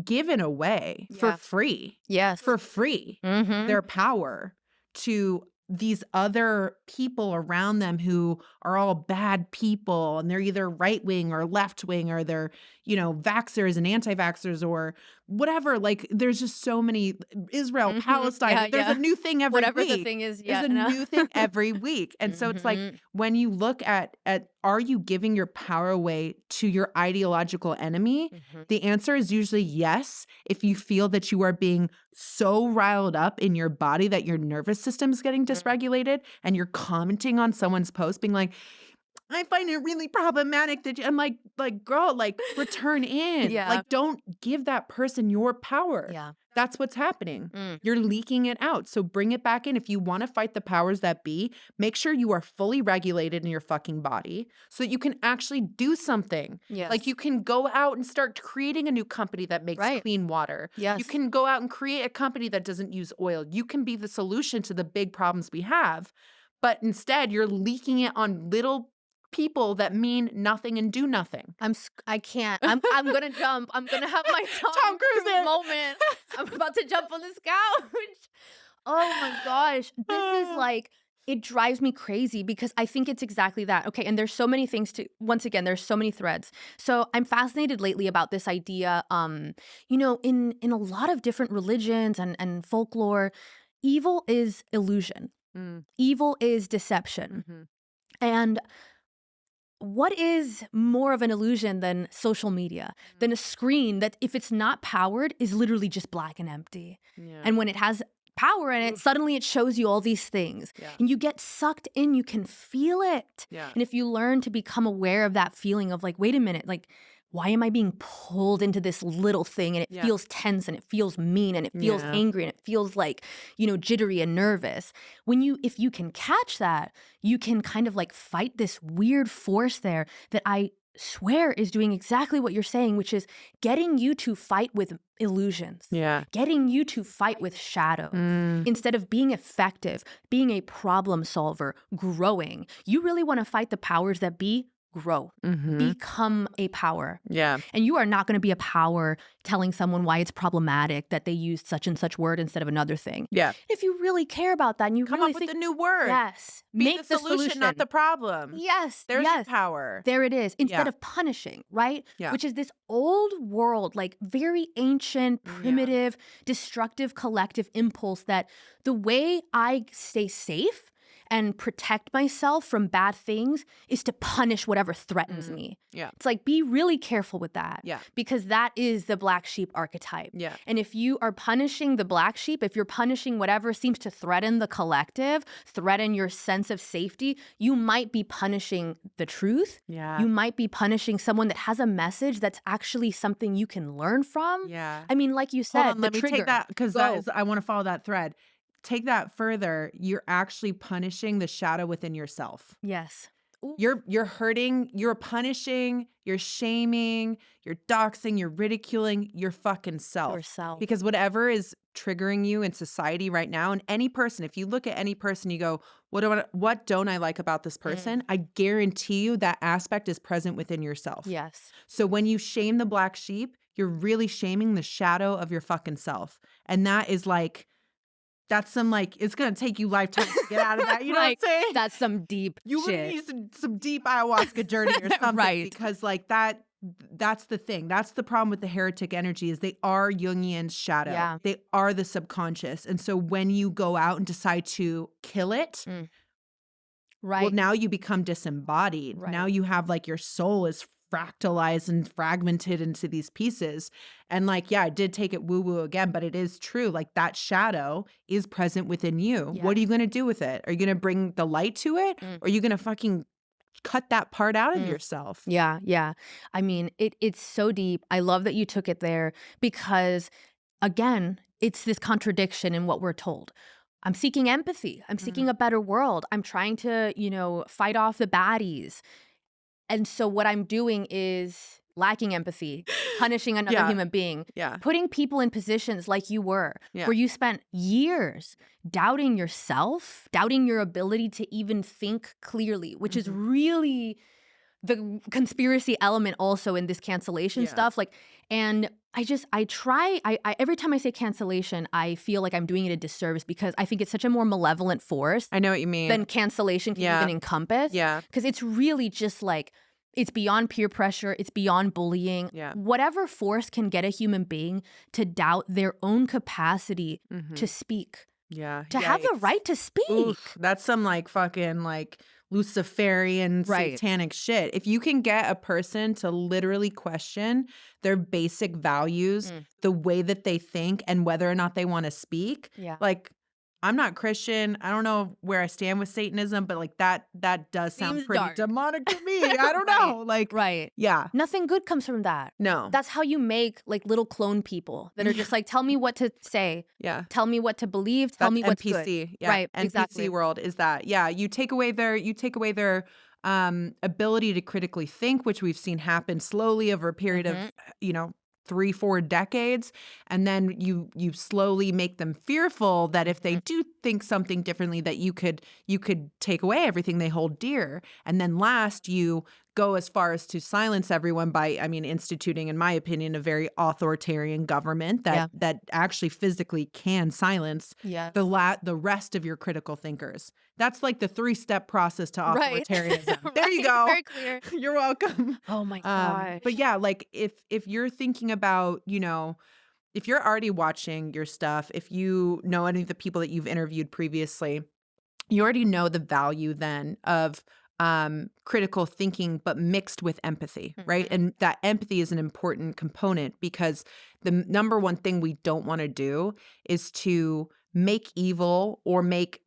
given away for free, Yes. for free, their power to these other people around them who are all bad people, and they're either right wing or left wing, or they're, you know, vaxxers and anti-vaxxers or whatever. Like, there's just so many Israel, Palestine. Yeah, There's yeah. a new thing every Whatever week. the thing is, yeah. There's a new thing every week. And so it's like, when you look at are you giving your power away to your ideological enemy? The answer is usually yes. If you feel that you are being so riled up in your body that your nervous system is getting dysregulated, and you're commenting on someone's post being like, I find it really problematic that I'm like, girl, like, return in. Yeah. Like, don't give that person your power. Yeah. That's what's happening. You're leaking it out. So bring it back in. If you want to fight the powers that be, make sure you are fully regulated in your fucking body so that you can actually do something. Yes. Like, you can go out and start creating a new company that makes clean water. Yes. You can go out and create a company that doesn't use oil. You can be the solution to the big problems we have. But instead, you're leaking it on little people that mean nothing and do nothing. I can't. I'm gonna jump. I'm gonna have my Tom Cruise moment. I'm about to jump on this couch. Oh my gosh. This is like, it drives me crazy because I think it's exactly that. Okay, and there's so many things once again, there's so many threads. So I'm fascinated lately about this idea, you know, in a lot of different religions and folklore, evil is illusion. Evil is deception. And what is more of an illusion than social media, than a screen that, if it's not powered, is literally just black and empty? And when it has power in it, suddenly it shows you all these things. And you get sucked in, you can feel it. And if you learn to become aware of that feeling of like, wait a minute, like, why am I being pulled into this little thing, and it feels tense and it feels mean and it feels angry and it feels like, you know, jittery and nervous. If you can catch that, you can kind of like fight this weird force there that I swear is doing exactly what you're saying, which is getting you to fight with illusions. Getting you to fight with shadows. Instead of being effective, being a problem solver, growing. You really want to fight the powers that be? grow, Mhm. become a power. Yeah. And you are not going to be a power telling someone why it's problematic that they used such and such word instead of another thing. Yeah. If you really care about that and you Come really up with think, a new word. yes, Be make the solution, not the problem. Yes, There's your yes. power. There it is. Instead Yeah. of punishing, right? Yeah. Which is this old world, like very ancient, Yeah. primitive, destructive collective impulse that the way I stay safe and protect myself from bad things is to punish whatever threatens me. Yeah. It's like, be really careful with that. Yeah. Because that is the black sheep archetype. Yeah. And if you are punishing the black sheep, if you're punishing whatever seems to threaten the collective, threaten your sense of safety, you might be punishing the truth. Yeah. You might be punishing someone that has a message that's actually something you can learn from. Yeah. I mean, like you said, Hold on, the let me trigger. take that because Go. I want to follow that thread. Take that further. You're actually punishing the shadow within yourself. Yes. Ooh. You're hurting, you're punishing, you're shaming, you're doxing, you're ridiculing your fucking self. Yourself. Because whatever is triggering you in society right now, and any person, if you look at any person, you go, what don't I like about this person? I guarantee you that aspect is present within yourself. Yes. So when you shame the black sheep, you're really shaming the shadow of your fucking self. And that is like, that's some like, it's going to take you lifetime to get out of that. You know Right. what I'm saying? That's some deep You would shit. need some deep ayahuasca journey or something. Right. Because like that's the thing. That's the problem with the heretic energy is they are Jungian's shadow. Yeah. They are the subconscious. And so when you go out and decide to kill it, Right. well, now you become disembodied. Right. Now you have like your soul is fractalized and fragmented into these pieces. And like, yeah, I did take it woo-woo again, but it is true. Like that shadow is present within you. Yeah. What are you going to do with it? Are you going to bring the light to it? Or are you going to fucking cut that part out of yourself? Yeah, yeah. I mean, it's so deep. I love that you took it there because, again, it's this contradiction in what we're told. I'm seeking empathy. I'm seeking a better world. I'm trying to, fight off the baddies. And so what I'm doing is lacking empathy, punishing another Yeah. human being, Yeah. putting people in positions like you were, Yeah. where you spent years doubting yourself, doubting your ability to even think clearly, which is really the conspiracy element also in this cancellation Yeah. stuff. Like, and I every time I say cancellation, I feel like I'm doing it a disservice because I think it's such a more malevolent force I know what you mean. than cancellation can Yeah. even encompass. Yeah. Because it's really just like, it's beyond peer pressure. It's beyond bullying. Yeah. Whatever force can get a human being to doubt their own capacity to speak, Yeah. to have the Yikes. right to speak. Oof, that's some like fucking like Luciferian Right. satanic shit. If you can get a person to literally question their basic values, the way that they think, and whether or not they want to speak, Yeah. like I'm not Christian. I don't know where I stand with Satanism, but like that does sound Seems pretty dark. demonic to me. I don't know. Like, Right. yeah, Nothing good comes from that. no, That's how you make like little clone people that are just like, tell me what to say, yeah. tell me what to believe, tell That's me what's NPC. good. Yeah. Right. NPC Exactly. world is that. Yeah. You take away their ability to critically think, which we've seen happen slowly over a period of 3-4 decades, and then you slowly make them fearful that if they do think something differently, that you could take away everything they hold dear, and then last you go as far as to silence everyone by, instituting, in my opinion, a very authoritarian government that actually physically can silence Yeah. the rest of your critical thinkers. That's like the 3-step process to Right. authoritarianism. There you go. Very clear. You're welcome. Oh my gosh. But yeah, like if you're thinking about, if you're already watching your stuff, if you know any of the people that you've interviewed previously, you already know the value then of critical thinking, but mixed with empathy, right? And that empathy is an important component because the number one thing we don't want to do is to make evil or make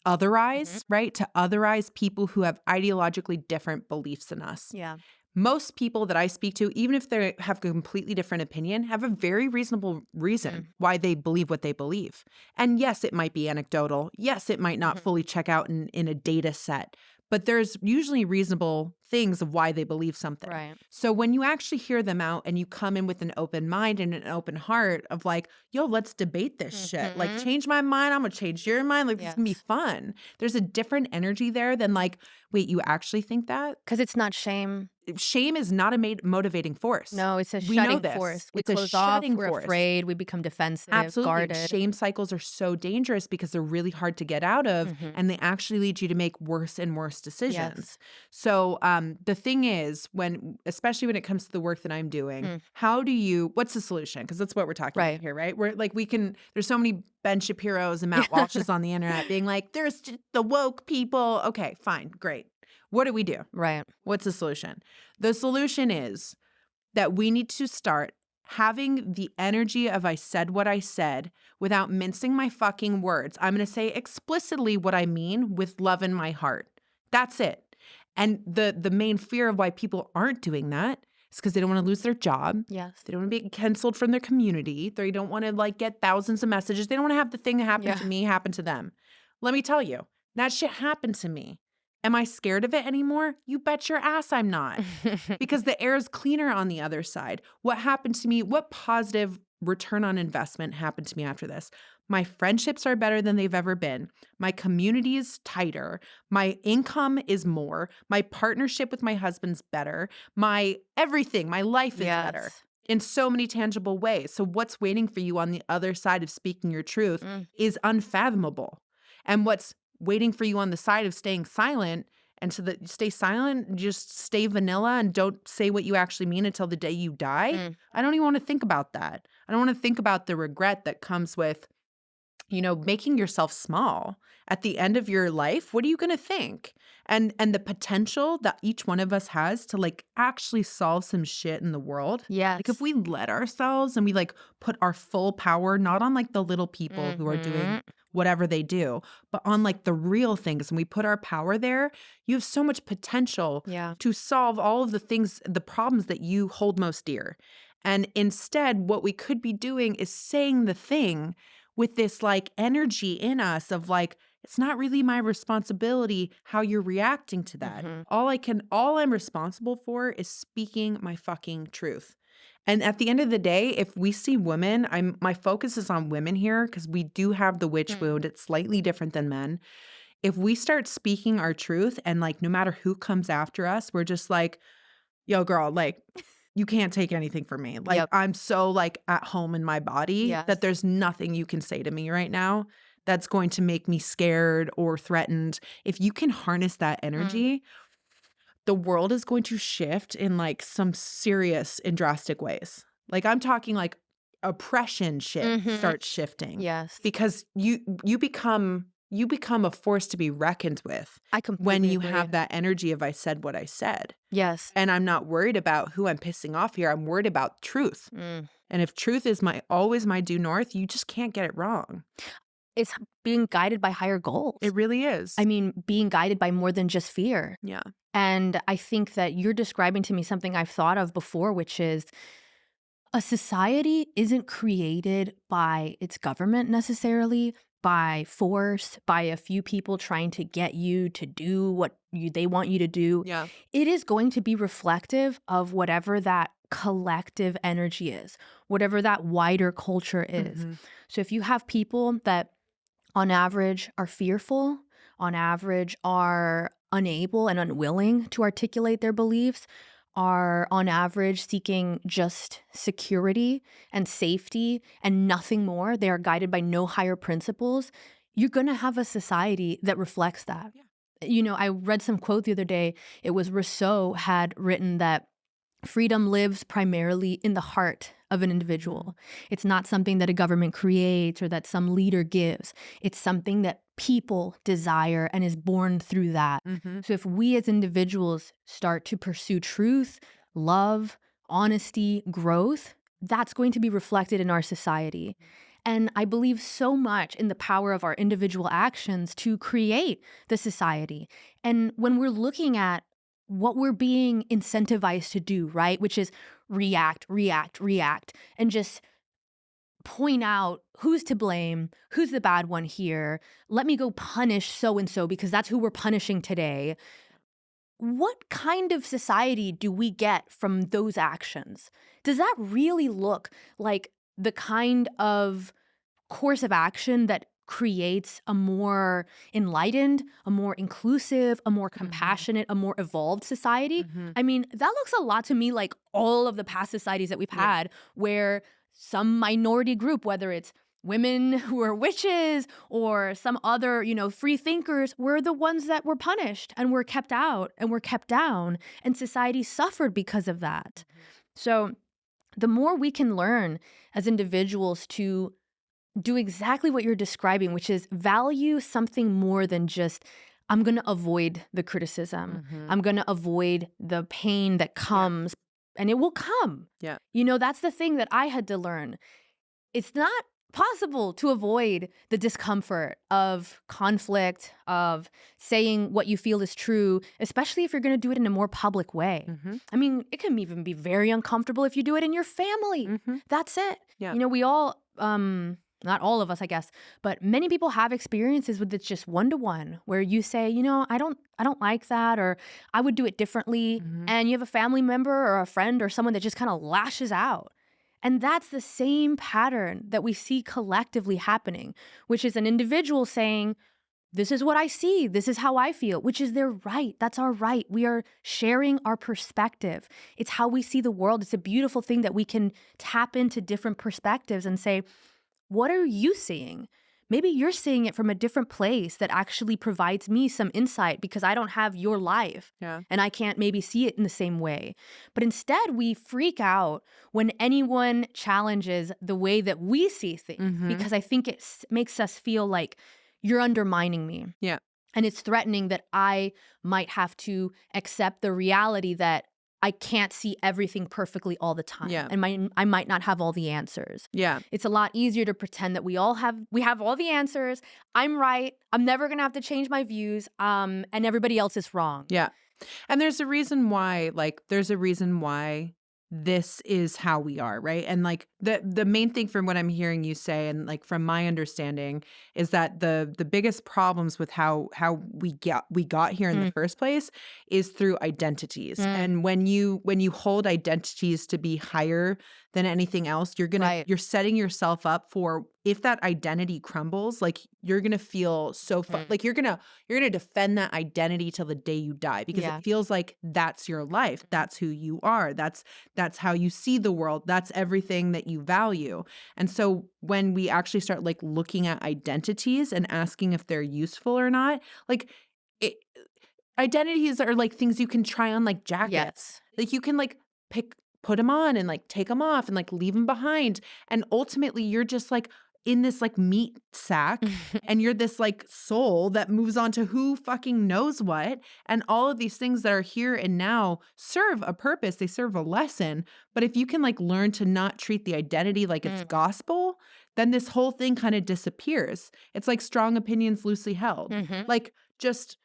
otherize, right? To otherize people who have ideologically different beliefs than us. Yeah. Most people that I speak to, even if they have a completely different opinion, have a very reasonable reason why they believe what they believe. And yes, it might be anecdotal. Yes, it might not fully check out in a data set. But there's usually reasonable things of why they believe something. Right. So when you actually hear them out and you come in with an open mind and an open heart of like, yo, let's debate this shit. Like, Mhm. change my mind. I'm going to change your mind. Like, this is going to be Yes. fun. There's a different energy there than like, wait, you actually think that? 'Cause it's not shame. Shame is not a motivating force. No, it's a We know shutting this. force. We It's a close off, shutting we're force. afraid, we become defensive, Absolutely. guarded. Shame cycles are so dangerous because they're really hard to get out of, Mhm. and they actually lead you to make worse and worse decisions. Yes. So the thing is, especially when it comes to the work that I'm doing, Mm. what's the solution? Because that's what we're talking Right. about here, right? We're like, there's so many Ben Shapiro's and Matt Walsh's on the internet being like, there's just the woke people. Okay, fine, great. What do we do? Right. What's the solution? The solution is that we need to start having the energy of I said what I said without mincing my fucking words. I'm going to say explicitly what I mean with love in my heart. That's it. And the main fear of why people aren't doing that is because they don't want to lose their job. Yes. They don't want to be canceled from their community. They don't want to like get thousands of messages. They don't want to have the thing that happened to me happen to them. Let me tell you, that shit happened to me. Am I scared of it anymore? You bet your ass I'm not. Because the air is cleaner on the other side. What happened to me? What positive return on investment happened to me after this? My friendships are better than they've ever been. My community is tighter. My income is more. My partnership with my husband's better. My everything, my life is better Yes. in so many tangible ways. So what's waiting for you on the other side of speaking your truth is unfathomable. And what's waiting for you on the side of staying silent, and so that you stay silent, just stay vanilla and don't say what you actually mean until the day you die. I don't even want to think about that. I don't want to think about the regret that comes with, making yourself small. At the end of your life, what are you going to think? And the potential that each one of us has to like actually solve some shit in the world. Yes. Like if we let ourselves and we like put our full power not on like the little people who are doing whatever they do, but on like the real things, and we put our power there, you have so much potential to solve all of the things, the problems that you hold most dear. And instead, what we could be doing is saying the thing with this like energy in us of like, it's not really my responsibility how you're reacting to that. All I'm responsible for is speaking my fucking truth. And at the end of the day, if we see women, my focus is on women here because we do have the witch wound. It's slightly different than men. If we start speaking our truth and like no matter who comes after us, we're just like, yo, girl, like you can't take anything from me. Like I'm so like at home in my body that there's nothing you can say to me right now that's going to make me scared or threatened. If you can harness that energy, the world is going to shift in like some serious and drastic ways. Like I'm talking like oppression shit starts shifting. Yes. Because you become a force to be reckoned with I when completely you agree. have that energy of I said what I said. Yes. And I'm not worried about who I'm pissing off here. I'm worried about truth. And if truth is always my due north, you just can't get it wrong. It's being guided by higher goals. It really is. I mean, being guided by more than just fear. Yeah. And I think that you're describing to me something I've thought of before, which is a society isn't created by its government necessarily, by force, by a few people trying to get you to do what they want you to do. Yeah. It is going to be reflective of whatever that collective energy is, whatever that wider culture is. So if you have people that on average are fearful, on average are unable and unwilling to articulate their beliefs, are on average seeking just security and safety and nothing more, they are guided by no higher principles, you're going to have a society that reflects that. Yeah. I read some quote the other day. It was Rousseau had written that freedom lives primarily in the heart of an individual. It's not something that a government creates or that some leader gives. It's something that people desire and is born through that. So if we as individuals start to pursue truth, love, honesty, growth, that's going to be reflected in our society. And I believe so much in the power of our individual actions to create the society. And when we're looking at what we're being incentivized to do, right? Which is react, and just point out who's to blame, who's the bad one here. Let me go punish so-and-so because that's who we're punishing today. what kind of society do we get from those actions? Does that really look like the kind of course of action that creates a more enlightened, a more inclusive, a more Mhm. compassionate, a more evolved society? Mhm. I mean, that looks a lot to me like all of the past societies that we've Yeah. had where some minority group, whether it's women who are witches or some other, free thinkers, were the ones that were punished and were kept out and were kept down, and society suffered because of that. Mhm. So, the more we can learn as individuals to do exactly what you're describing, which is value something more than just, I'm going to avoid the criticism. Mhm. I'm going to avoid the pain that Yeah. comes, and it will come. Yeah. That's the thing that I had to learn. It's not possible to avoid the discomfort of conflict, of saying what you feel is true, especially if you're going to do it in a more public way. Mhm. I mean, it can even be very uncomfortable if you do it in your family. Mhm. That's it. Yeah. We all, not all of us, I guess, but many people have experiences with it's just one to one where you say, I don't like that, or I would do it differently. Mhm. And you have a family member or a friend or someone that just kind of lashes out. And that's the same pattern that we see collectively happening, which is an individual saying, this is what I see. This is how I feel, which is their right. That's our right. We are sharing our perspective. It's how we see the world. It's a beautiful thing that we can tap into different perspectives and say, what are you seeing? Maybe you're seeing it from a different place that actually provides me some insight because I don't have your life Yeah. and I can't maybe see it in the same way. But instead, we freak out when anyone challenges the way that we see things Mhm. because I think it makes us feel like you're undermining me. Yeah. And it's threatening that I might have to accept the reality that I can't see everything perfectly all the time, Yeah. and I might not have all the answers. Yeah. It's a lot easier to pretend that we have all the answers. I'm right. I'm never gonna have to change my views. And everybody else is wrong. Yeah. And there's a reason why this is how we are, right? And like the main thing from what I'm hearing you say and like from my understanding is that the biggest problems with how we got here in the Mm, first place is through identities. mm, And when you hold identities to be higher than anything else, right. you're setting yourself up for if that identity crumbles, like you're gonna feel Mm, like you're gonna defend that identity till the day you die because it yeah. feels like that's your life. Mhm. That's who you are. That's how you see the world. That's everything that you value. And so when we actually start like looking at identities and asking if they're useful or not, like it, identities are like things you can try on like jackets. Yes. Like you can like put them on and like take them off and like leave them behind. And ultimately you're just like in this like meat sack and you're this like soul that moves on to who fucking knows what. And all of these things that are here and now serve a purpose. They serve a lesson. But if you can like learn to not treat the identity like it's Mm, gospel, then this whole thing kind of disappears. It's like strong opinions loosely held. mhm. Like just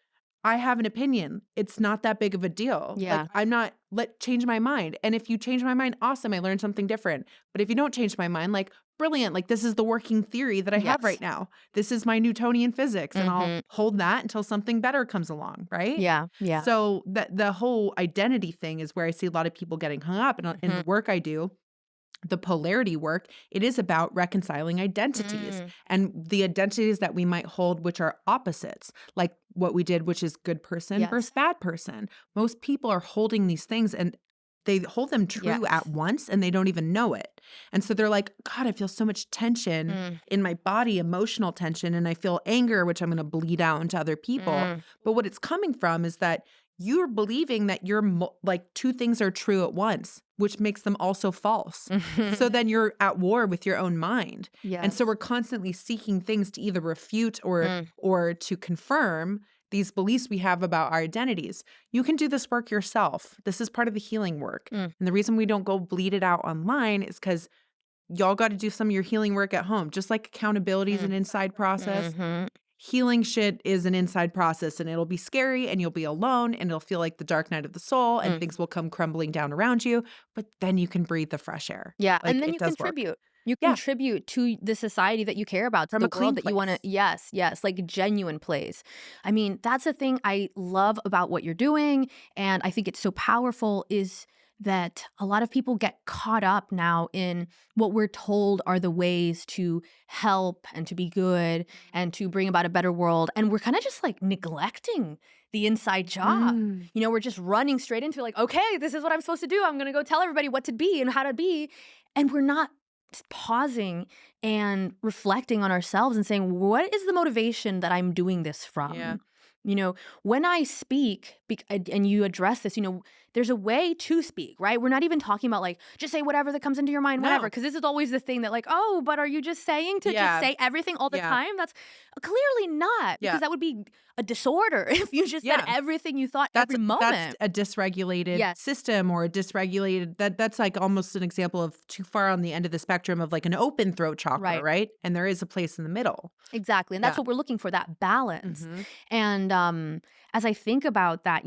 I have an opinion. It's not that big of a deal. Like Yeah. I'm not let change my mind. And if you change my mind, awesome, I learned something different. But if you don't change my mind, like brilliant, like this is the working theory that I have right Yes. now. This is my Newtonian physics and I'll Mhm. hold that until something better comes along, right? Yeah. Yeah. So that the whole identity thing is where I see a lot of people getting hung up and in the Mhm. work I do the polarity work, it is about reconciling identities Mm. and the identities that we might hold, which are opposites, like what we did, which is good person versus Yes. bad person. Most people are holding these things and they hold them true at Yes. once and they don't even know it. And so they're like, God, I feel so much tension Mm. in my body, emotional tension, and I feel anger, which I'm going to bleed out into other people. Mm. But what it's coming from is that you're believing that like two things are true at once, which makes them also false. So then you're at war with your own mind. And so Yes. we're constantly seeking things to either refute Mm. or to confirm these beliefs we have about our identities. You can do this work yourself. This is part of the healing work. Mm. And the reason we don't go bleed it out online is because y'all got to do some of your healing work at home. Just like accountability is an Mm. inside process, Mhm. healing shit is an inside process and it'll be scary and you'll be alone and it'll feel like the dark night of the soul and Mm. things will come crumbling down around you, but then you can breathe the fresh air. Yeah, and Like then it you does work. contribute. You Yeah, contribute to the society that you care about, to from the a world clean that you wanna. place. Yes, yes, like a genuine place. I mean, that's the thing I love about what you're doing, and I think it's so powerful is that a lot of people get caught up now in what we're told are the ways to help and to be good and to bring about a better world, and we're kinda just, like, neglecting the inside job. Mm, We're just running straight into, like, "Okay, this is what I'm supposed to do. I'm gonna go tell everybody what to be and how to be," and we're not pausing and reflecting on ourselves and saying, what is the motivation that I'm doing this yeah, from? You know, when I speak and you address this, there's a way to speak, right? We're not even talking about like, just say whatever that comes into your mind, whatever. no, Because this is always the thing that, like, oh, but are you just saying to just yeah, say everything all the yeah, time? That's clearly not, because yeah, that would be a disorder if you just said yeah. everything you thought That's every that's moment. a dysregulated Yes, system or a dysregulated that's like almost an example of too far on the end of the spectrum of like an open throat chakra, right. right? And there is a place in the middle. Exactly, and that's Yeah. what we're looking for, that balance. Mhm. And, as I think about that,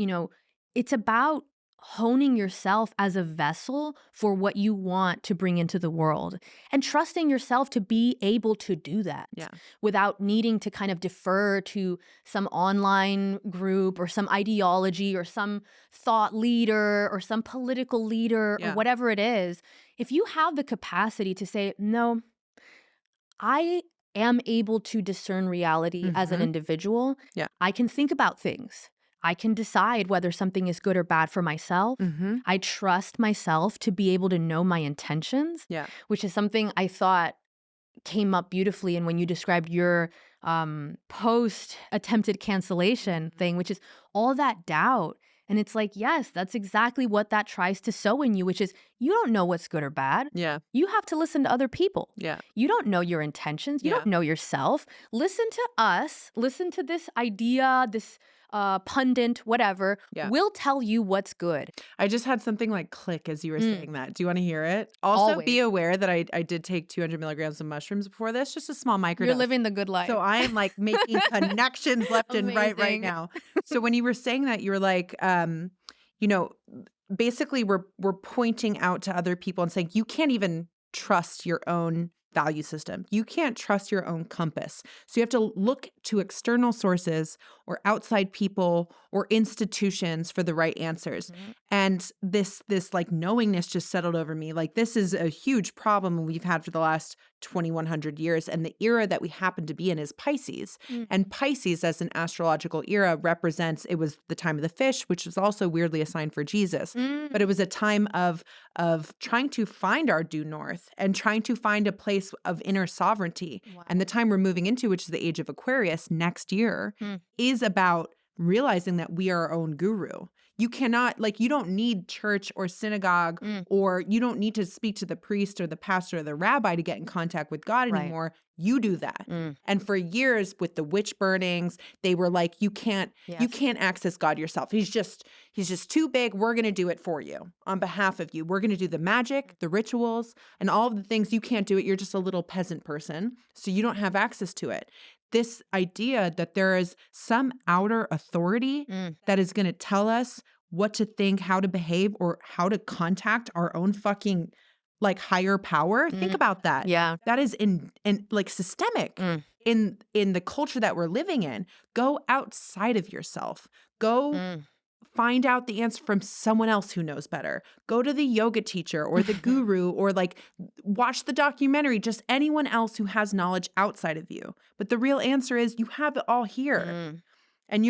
it's about honing yourself as a vessel for what you want to bring into the world, and trusting yourself to be able to do that Yeah. without needing to kind of defer to some online group or some ideology or some thought leader or some political leader or Yeah. whatever it is. If you have the capacity to say, "No, I am able to discern reality as an Mhm. individual. Yeah. I can think about things. I can decide whether something is good or bad for myself. Mhm. I trust myself to be able to know my intentions," Yeah. which is something I thought came up beautifully. And when you described your post attempted cancellation Mhm. thing, which is all that doubt. And it's like, yes, that's exactly what that tries to sow in you, which is you don't know what's good or bad. Yeah. You have to listen to other people. Yeah. You don't know your intentions. You don't Yeah. know yourself. Listen to us. Listen to this idea, this pundit, whatever. Yeah. We'll tell you what's good. I just had something like click as you were Mm, saying that. Do you wanna hear it? Also, be always. aware that I did take 200 milligrams of mushrooms before this, just a small You're microdose. living the good So life. I am, like, making connections left and right Amazing. now. So when you were saying that, you were like, you know, basically we're pointing out to other people and saying, "You can't even trust your own value system. You can't trust your own compass." So you have to look to external sources or outside people or institutions for the right answers. Mhm. And this like knowingness just settled over me. Like this is a huge problem we've had for the last 2100 years, and the era that we happen to be in is Pisces. Mm. And Pisces as an astrological era represents it was the time of the fish, which was also weirdly a sign for Jesus. But Mm. it was a time of trying to find our due north and trying to find a place of inner sovereignty. And the Wow. time we're moving into, which is the age of Aquarius next year, Mm. is about realizing that we are our own guru. You cannot, like, you don't need church or synagogue, Mm. or you don't need to speak to the priest or the pastor or the rabbi to get in contact with God Right. anymore. You do that. Mm. And for years with the witch burnings, they were like, you Yes. can't access God yourself. He's just too big. We're going to do it for you on behalf of you. We're going to do the magic, the rituals, and all of the things. You can't do it. You're just a little peasant person, so you don't have access to it. This idea that there is some outer authority Mm. that is going to tell us what to think, how to behave, or how to contact our own fucking like higher power. Think Mm. about that. Yeah. That is in like systemic Mm. in the culture that we're living in. Go outside of yourself. Go Mm. find out the answer from someone else who knows better. Go to the yoga teacher or the guru or like watch the documentary, just anyone else who has knowledge outside of you. But the real answer is you have it all here. Mm. And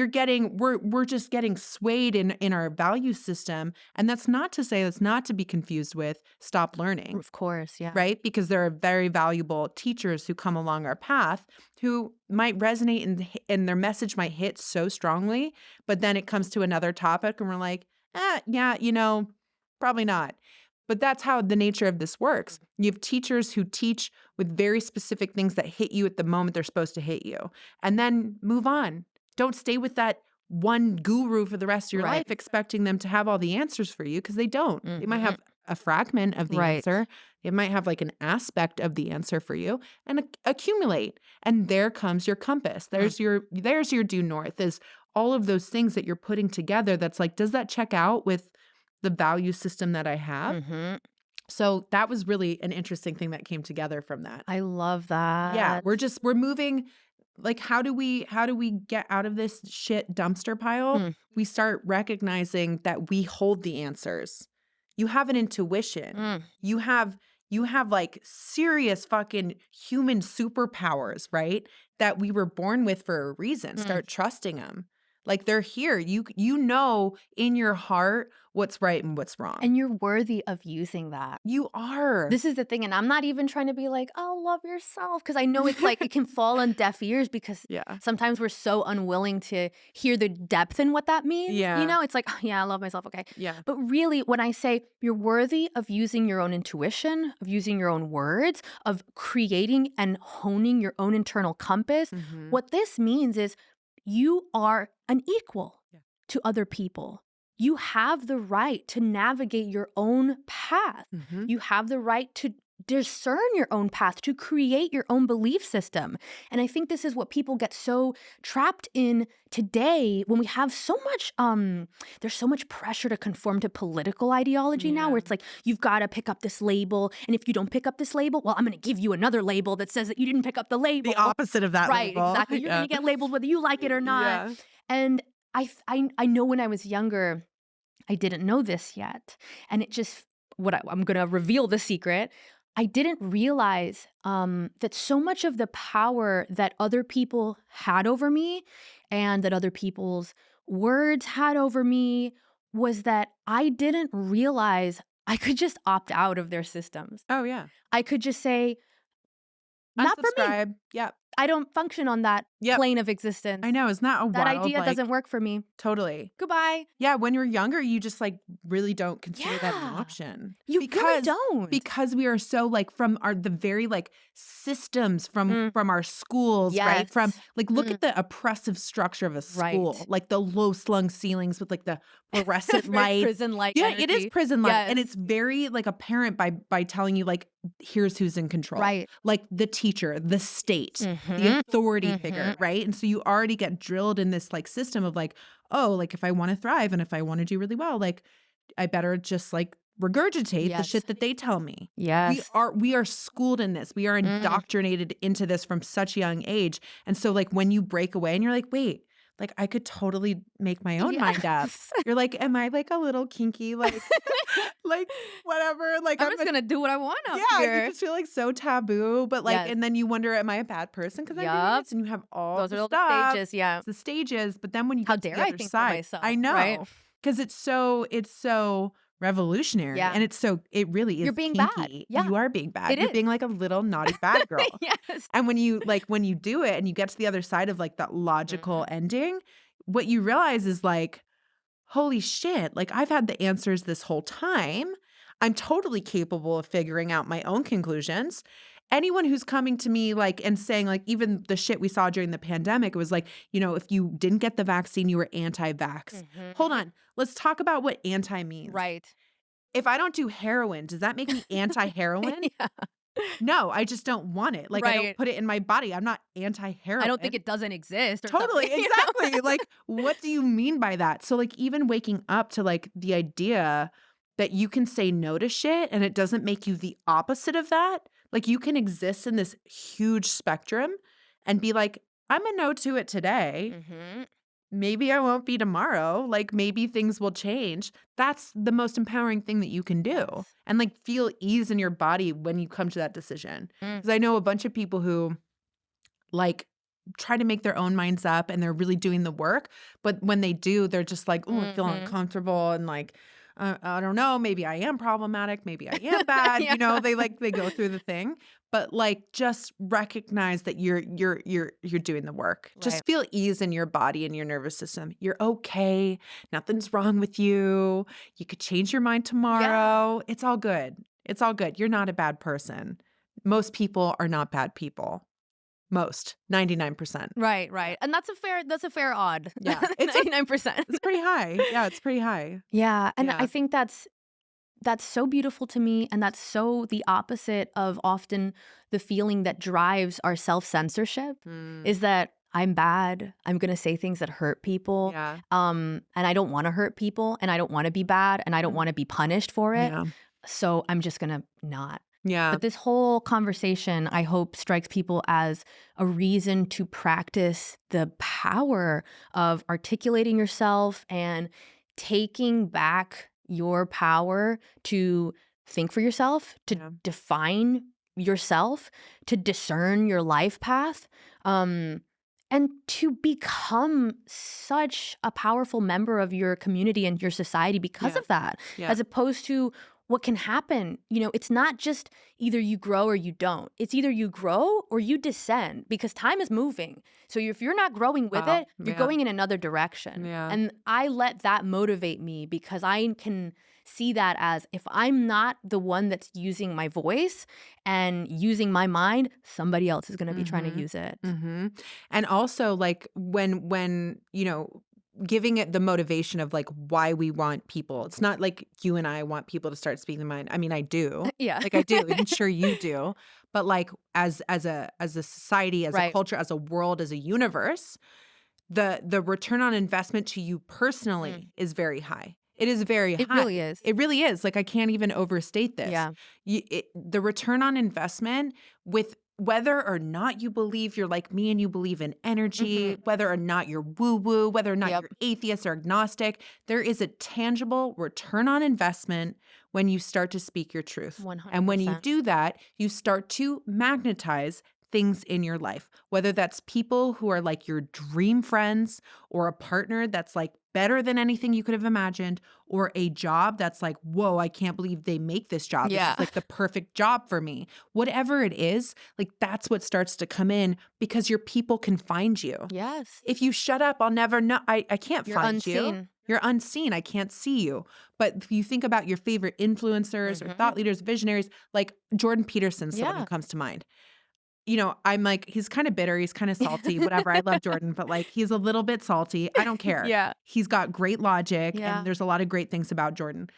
we're just getting swayed in our value system. And that's not to say that's not to be confused with stop learning, Of course, yeah. right? Because there are very valuable teachers who come along our path who might resonate and their message might hit so strongly, but then it comes to another topic and we're like, yeah, probably not. But that's how the nature of this works. You have teachers who teach with very specific things that hit you at the moment they're supposed to hit you, and then move on. Don't stay with that one guru for the rest of your Right. life expecting them to have all the answers for you because they don't. They might Mhm. have a fragment of the Right. answer. It might have like an aspect of the answer for you and accumulate. And there comes your compass. Mm. There's your due north is all of those things that you're putting together that's like, does that check out with the value system that I have? Mhm. So that was really an interesting thing that came together from that. I love Yeah, that. we're moving. Like, how do we get out of this shit dumpster pile? Mm, We start recognizing that we hold the answers. You have an intuition. mm, You have like serious fucking human superpowers, right? That we were born with for a reason. mm. Start trusting them. Like, they're here. You know in your heart what's right and what's wrong. And you're worthy of using that. You are. This is the thing, and I'm not even trying to be like, "Oh, love yourself," because I know it's like it can fall on deaf ears because Yeah. sometimes we're so unwilling to hear the depth in what that means. Yeah. You know, it's like, "Oh, yeah, I love myself, okay." Yeah. But really, when I say you're worthy of using your own intuition, of using your own words, of creating and honing your own internal compass, Mhm. what this means is you are an equal Yeah. to other people. You have the right to navigate your own path. Mhm. You have the right to discern your own path, to create your own belief system. And I think this is what people get so trapped in today when we have so much there's so much pressure to conform to political ideology now, where Yeah. it's like you've got to pick up this label, and if you don't pick up this label, well, I'm going to give you another label that says that you didn't pick up the label. The opposite of that Right, label. exactly. You're Yeah. going to get labeled whether you like it or not. Yeah. And I know when I was younger, I didn't know this yet. And it just, I'm going to reveal the secret. I didn't realize that so much of the power that other people had over me and that other people's words had over me was that I didn't realize I could just opt out of their systems. Oh, yeah. I could just say, not for me. Unsubscribe. Yep. I don't function on that Yep. plane of existence. I know. Isn't that a That wild, idea like, doesn't work for me. totally. Goodbye. Yeah, when you're younger, you just, like, really don't consider that an Yeah. option. You really don't. Because we are so, like, from the very, like, systems from our schools, right? From, Yes. like, look at the oppressive structure of a school. Right. Like, the low-slung ceilings with, like, the fluorescent Very lights. prison-like Yeah, it is energy. prison-like, and Yes. it's very, like, apparent by telling you, like, here's who's in control. Right. Like, the teacher, the state, the Mhm. authority figure, right? And so you already get drilled in this, like, system of, like, oh, like, if I want to thrive and if I want to do really well, like, I better just, like, regurgitate the Yes. shit that they tell me. Yes. We are schooled in this. We are indoctrinated into this from such a young age. And so, like, when you break away and you're like, wait, like, I could totally make my own mind up. Yes. You're like, am I, like, a little kinky, like like, whatever, like, I'm just gonna do what I want up yeah, here. you just feel, like, so taboo, but, like, Yes. and then you wonder, am I a bad person because I'm doing Yup. this? And you have all Those the are all the stuff. stages, yeah. It's the stages, but then when you How get to dare the I other think for side, myself, I right? know, because it's so revolutionary, Yeah. and it really is You're being bad. kinky. Yeah. You are being bad. It You're is. being, like, a little naughty bad girl. Yes. And when you do it and you get to the other side of, like, that logical ending, what you realize is, like, holy shit, like, I've had the answers this whole time. I'm totally capable of figuring out my own conclusions. Anyone who's coming to me, like, and saying, like, even the shit we saw during the pandemic, it was like, you know, if you didn't get the vaccine, you were anti-vax. Hold on. Let's talk about what anti means. Right. If I don't do heroin, does that make me anti-heroin? Yeah. No, I just don't want it. Like, I don't Right. put it in my body. I'm not anti-heroin. I don't think it doesn't exist or Totally, something, you know? exactly. Like, what do you mean by that? So, like, even waking up to, like, the idea that you can say no to shit and it doesn't make you the opposite of that. Like, you can exist in this huge spectrum and be like, I'm a no to it today. Mhm. Maybe I won't be tomorrow. Like, maybe things will change. That's the most empowering thing that you can do. Yes. And, like, feel ease in your body when you come to that decision. Mm. Because I know a bunch of people who, like, try to make their own minds up and they're really doing the work. But when they do, they're just like, oh, I feel uncomfortable. And, like, I don't know, maybe I am problematic. Maybe I am bad. Yeah. You know, they go through the thing. But, like, just recognize that you're doing the work. Just Right. feel ease in your body and your nervous system. You're okay. Nothing's wrong with you. You could change your mind tomorrow. It's all good. It's all good. You're not a bad person. Most people are not bad people. Most. 99%. Right. And that's a fair odd. Yeah. It's 99%. It's pretty high. Yeah, it's pretty high. Yeah, and Yeah. I think that's so beautiful to me, and that's so the opposite of often the feeling that drives our self-censorship is that I'm bad. I'm going to say things that hurt people. Yeah. And I don't want to hurt people, and I don't want to be bad, and I don't want to be punished for it. Yeah. so I'm just gonna not. Yeah. But this whole conversation, I hope, strikes people as a reason to practice the power of articulating yourself and taking back your power to think for yourself, to Yeah. define yourself, to discern your life path, um, and to become such a powerful member of your community and your society because Yeah. of that, Yeah. as opposed to what can happen. It's not just either you grow or you don't. It's either you grow or you descend because time is moving. So if you're not growing with Wow. it, you're Yeah. going in another direction. Yeah. And I let that motivate me because I can see that as if I'm not the one that's using my voice and using my mind, somebody else is going to be trying to Mhm. use it. Mhm. And also, like, when, giving it the motivation of, like, why we want people. It's not like you and I want people to start speaking their mind. I mean, I do. Yeah. Like, I do. I'm sure you do. But, like, as a society, as a Right. culture, as a world, as a universe, the return on investment to you Mm. personally is very high. It is very It high. really is. It really is. Like, I can't even overstate this. Yeah. The return on investment with whether or not you believe you're like me and you believe in energy, Hmm. whether or not you're woo-woo, whether or not Yep. you're atheist or agnostic, there is a tangible return on investment when you start to speak your truth. And when you 100%. do that, you start to magnetize things in your life, whether that's people who are like your dream friends or a partner that's like better than anything you could have imagined, or a job that's like, whoa, I can't believe they make this job. This Yeah. is like the perfect job for me. Whatever it is, like that's what starts to come in because your people can find you. Yes. If you shut up, I'll never know. I can't You're find you. unseen. You're unseen. I can't see you. But if you think about your favorite influencers or Hmm. thought leaders, visionaries, like Jordan Peterson's someone who Yeah. comes to mind. I'm like, he's kind of bitter, he's kind of salty, whatever. I love Jordan, but like he's a little bit salty. I don't care. Yeah. He's got great logic and Yeah. there's a lot of great things about Jordan.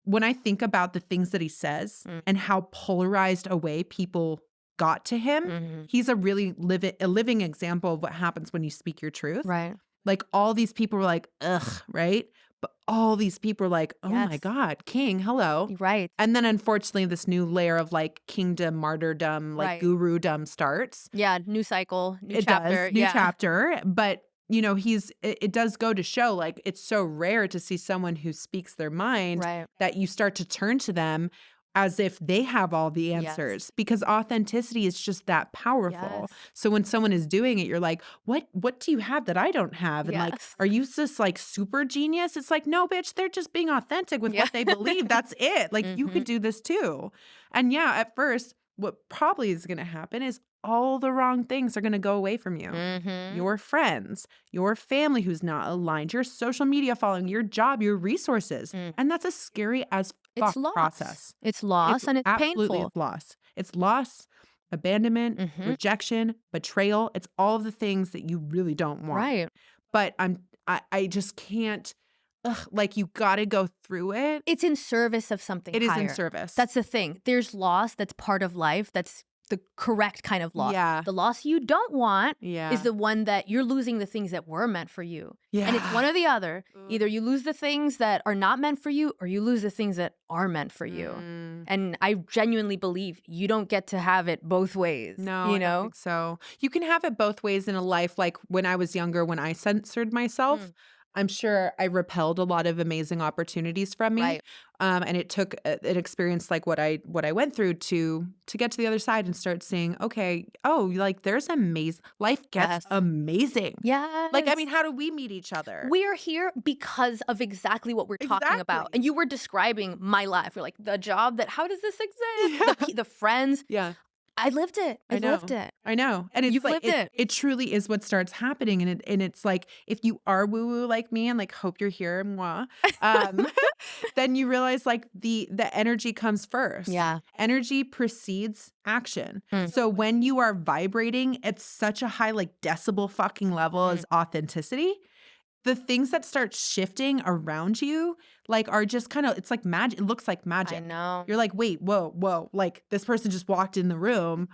When I think about the things that he says Mm. and how polarized a way people got to him, Mhm. he's a really living example of what happens when you speak your truth. Right. Like all these people were like, ugh, right? But all these people were like, oh my Yes. God, king, hello. Right. And then unfortunately, this new layer of like kingdom, martyrdom, like Right. gurudom starts. Yeah. New cycle, new It chapter. does, new Yeah. chapter. But, it does go to show like it's so rare to see someone who speaks their mind Right. that you start to turn to them as if they have all the Yes. answers because authenticity is just that powerful. Yes. So when someone is doing it, you're like, what do you have that I don't have? And like, Yes. are you just like super genius? It's like, no, bitch, they're just being authentic with Yeah. what they believe. That's it. Like you could Mhm. do this too. And yeah, at first, what probably is going to happen is all the wrong things are going to go away from you. Mhm. Your friends, your family who's not aligned, your social media following, your job, your resources. Mm. And that's a scary as It's fuck loss. process. It's It's loss and it's absolutely painful. loss. It's loss, abandonment, Mhm. rejection, betrayal. It's all of the things that you really don't want. Right. But I just can't, like you got to go through it. It's in service of something It is in higher. service. That's the thing. There's loss that's part of life. That's the correct kind of loss. Yeah. The loss you don't want Yeah. is the one that you're losing the things that were meant for you. And it's one Yeah. or the other. Ugh. Either you lose the things that are not meant for you or you lose the things that are meant for you. Mm. And I genuinely believe you don't get to have it both ways. No, you I don't know? think so. You can have it both ways in a life. Like when I was younger, when I censored myself, Mm. I'm sure I repelled a lot of amazing opportunities from me. Right. And it took an experience like what I went through to get to the other side and start seeing, okay, oh, like there's amazing life gets Yes. amazing. Yes. Like, I mean, how do we meet each other? We're here because of exactly what we're talking about. Exactly. And you were describing my life. You're like, the job that, how does this exist? Yeah. The friends. Yeah. I lived it. I lived it. I know. And it's You've like, lived it. it truly is what starts happening. And it's like, if you are woo woo like me and like, hope you're here, moi, then you realize like the energy comes first. Yeah. Energy precedes action. Mm. So when you are vibrating at such a high, like decibel fucking level as authenticity, the things that start shifting around you, like are just kind of, it's like magic. It looks like magic. I know. You're like, wait, whoa, like this person just walked in the room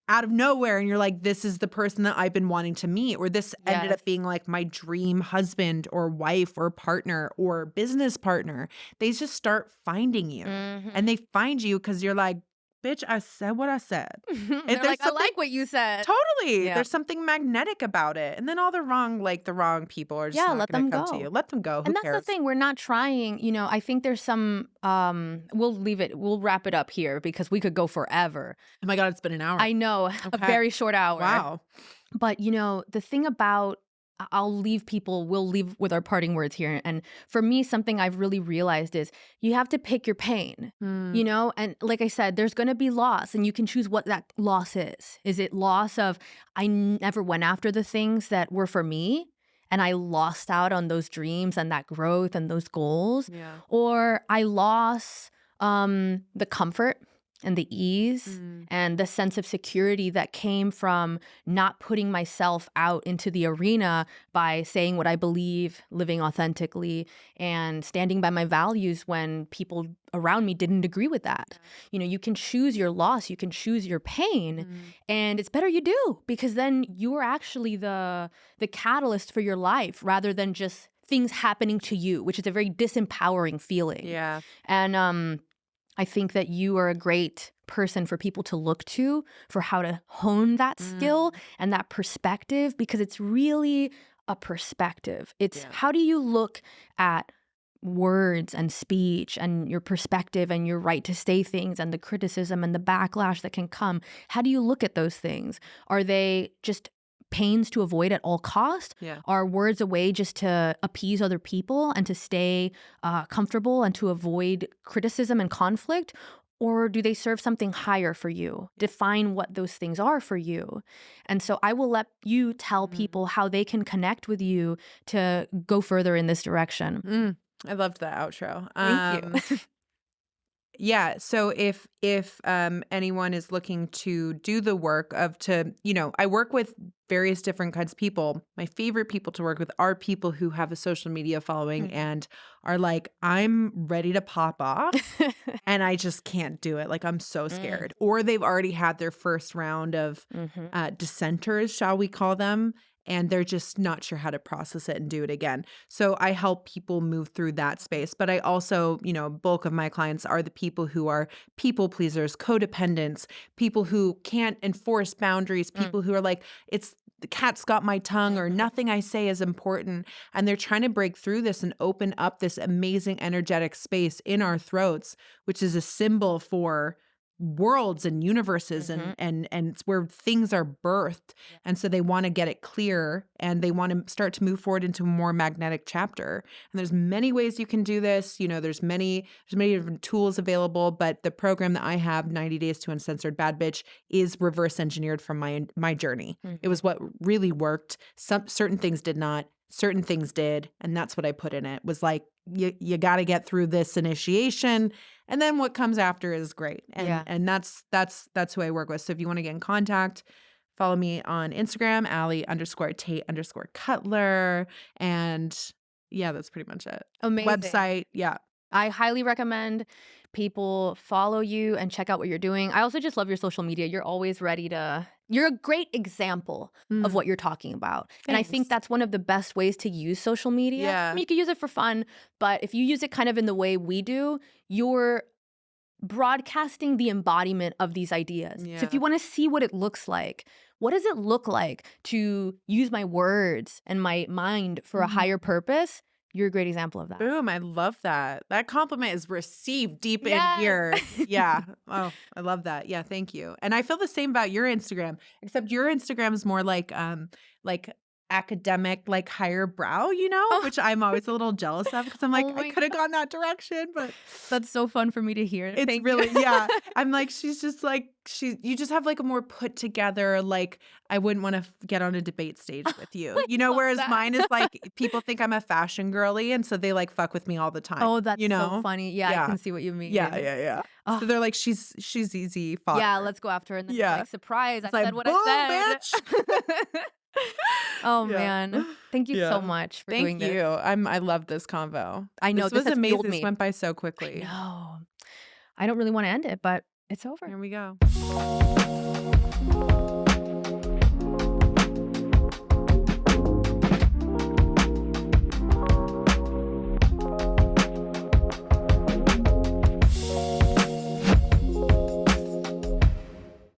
out of nowhere and you're like, this is the person that I've been wanting to meet, or this ended Yes. up being like my dream husband or wife or partner or business partner. They just start finding you, and Mhm. they find you because you're like, bitch, I said what I said. They're There's like, "I something like what you said." totally, Yeah. there's something magnetic about it. And then all the wrong people are just Yeah, not let going to them come to you. go. Let them go. Who And that's the cares? thing, we're not trying, I think there's some we'll wrap it up here because we could go forever. Oh my God, it's been an hour. I know, a Okay. very short hour. Wow. But, the thing about we'll leave with our parting words here. And for me, something I've really realized is you have to pick your pain, Mm, And like I said, there's going to be loss and you can choose what that loss is. Is it loss of I never went after the things that were for me and I lost out on those dreams and that growth and those goals? yeah. Or I lost the comfort and the ease Mm, and the sense of security that came from not putting myself out into the arena by saying what I believe, living authentically, and standing by my values when people around me didn't agree with that. yeah. You can choose your loss, you can choose your pain, Mm, and it's better you do because then you're actually the catalyst for your life rather than just things happening to you, which is a very disempowering feeling. yeah. And I think that you are a great person for people to look to for how to hone that skill Mm, and that perspective because it's really a perspective. It's yeah. how do you look at words and speech and your perspective and your right to say things and the criticism and the backlash that can come. How do you look at those things? Are they just pains to avoid at all cost? Yeah. Are words a way just to appease other people and to stay comfortable and to avoid criticism and conflict? Or do they serve something higher for you? Define what those things are for you. And so I will let you tell Mm, people how they can connect with you to go further in this direction. mm. I loved that outro. Thank you. Yeah, so if anyone is looking to do the work of to, I work with various different kinds of people. My favorite people to work with are people who have a social media following Mhm. and are like, I'm ready to pop off and I just can't do it. Like I'm so Mm, scared. Or they've already had their first round of mhm. dissenters, shall we call them, and they're just not sure how to process it and do it again. So I help people move through that space. But I also, bulk of my clients are the people who are people pleasers, codependents, people who can't enforce boundaries, Mm, people who are like, it's the cat's got my tongue or mhm. nothing I say is important. And they're trying to break through this and open up this amazing energetic space in our throats, which is a symbol for worlds and universes and Mhm. it's where things are birthed. Yeah. And so they want to get it clear and they want to start to move forward into a more magnetic chapter. And there's many ways you can do this. There's many different tools available, but the program that I have, 90 Days to Uncensored Bad Bitch, is reverse engineered from my journey. It Mhm. was what really worked. Some certain things did not, certain things did, and that's what I put in it. Was like you got to get through this initiation and then what comes after is great. And Yeah. and that's who I work with. So if you want to get in contact, follow me on Instagram, Ali_Tate_Cutler. And yeah, that's pretty much it. Amazing. Website. Yeah. I highly recommend people follow you and check out what you're doing. I also just love your social media. You're a great example of Mm, what you're talking about. And I think thanks. that's one of the best ways to use social media. I Yeah. mean, you can use it for fun, but if you use it kind of in the way we do, you're broadcasting the embodiment of these ideas. So if Yeah. you want to see what it looks like, what does it look like to use my words and my mind for a Mhm. higher purpose? You're a great example of that. Boom. I love that. That compliment is received deep in Yes. here. Yeah. Oh, I love that. Yeah. Thank you. And I feel the same about your Instagram, except your Instagram is more like academic, like higher brow, Oh, which I'm always a little jealous of because I'm like, oh I my could have God. gone that direction, but That's so fun for me to hear. it's Thank you. really, yeah. I'm like, she's just like, you just have like a more put together, like, I wouldn't want to get on a debate stage with you, I love whereas that. mine is like, people think I'm a fashion girly. And so they like fuck with me all the time, Oh, that's you so know? funny. Yeah, I Yeah. can see what you Yeah. mean. Yeah. Yeah. Oh, So they're like, she's easy yeah, fodder. let's go after her and then be Yeah. like, surprise, I It's like, said what boom, I bitch. said. Oh Yeah. man. Thank you so Yeah. much for Thank doing this. you. I love this convo. I know This this was has amazing. fueled This me. went by so I quickly. know. I don't really want to end it, but It's over. Here we go.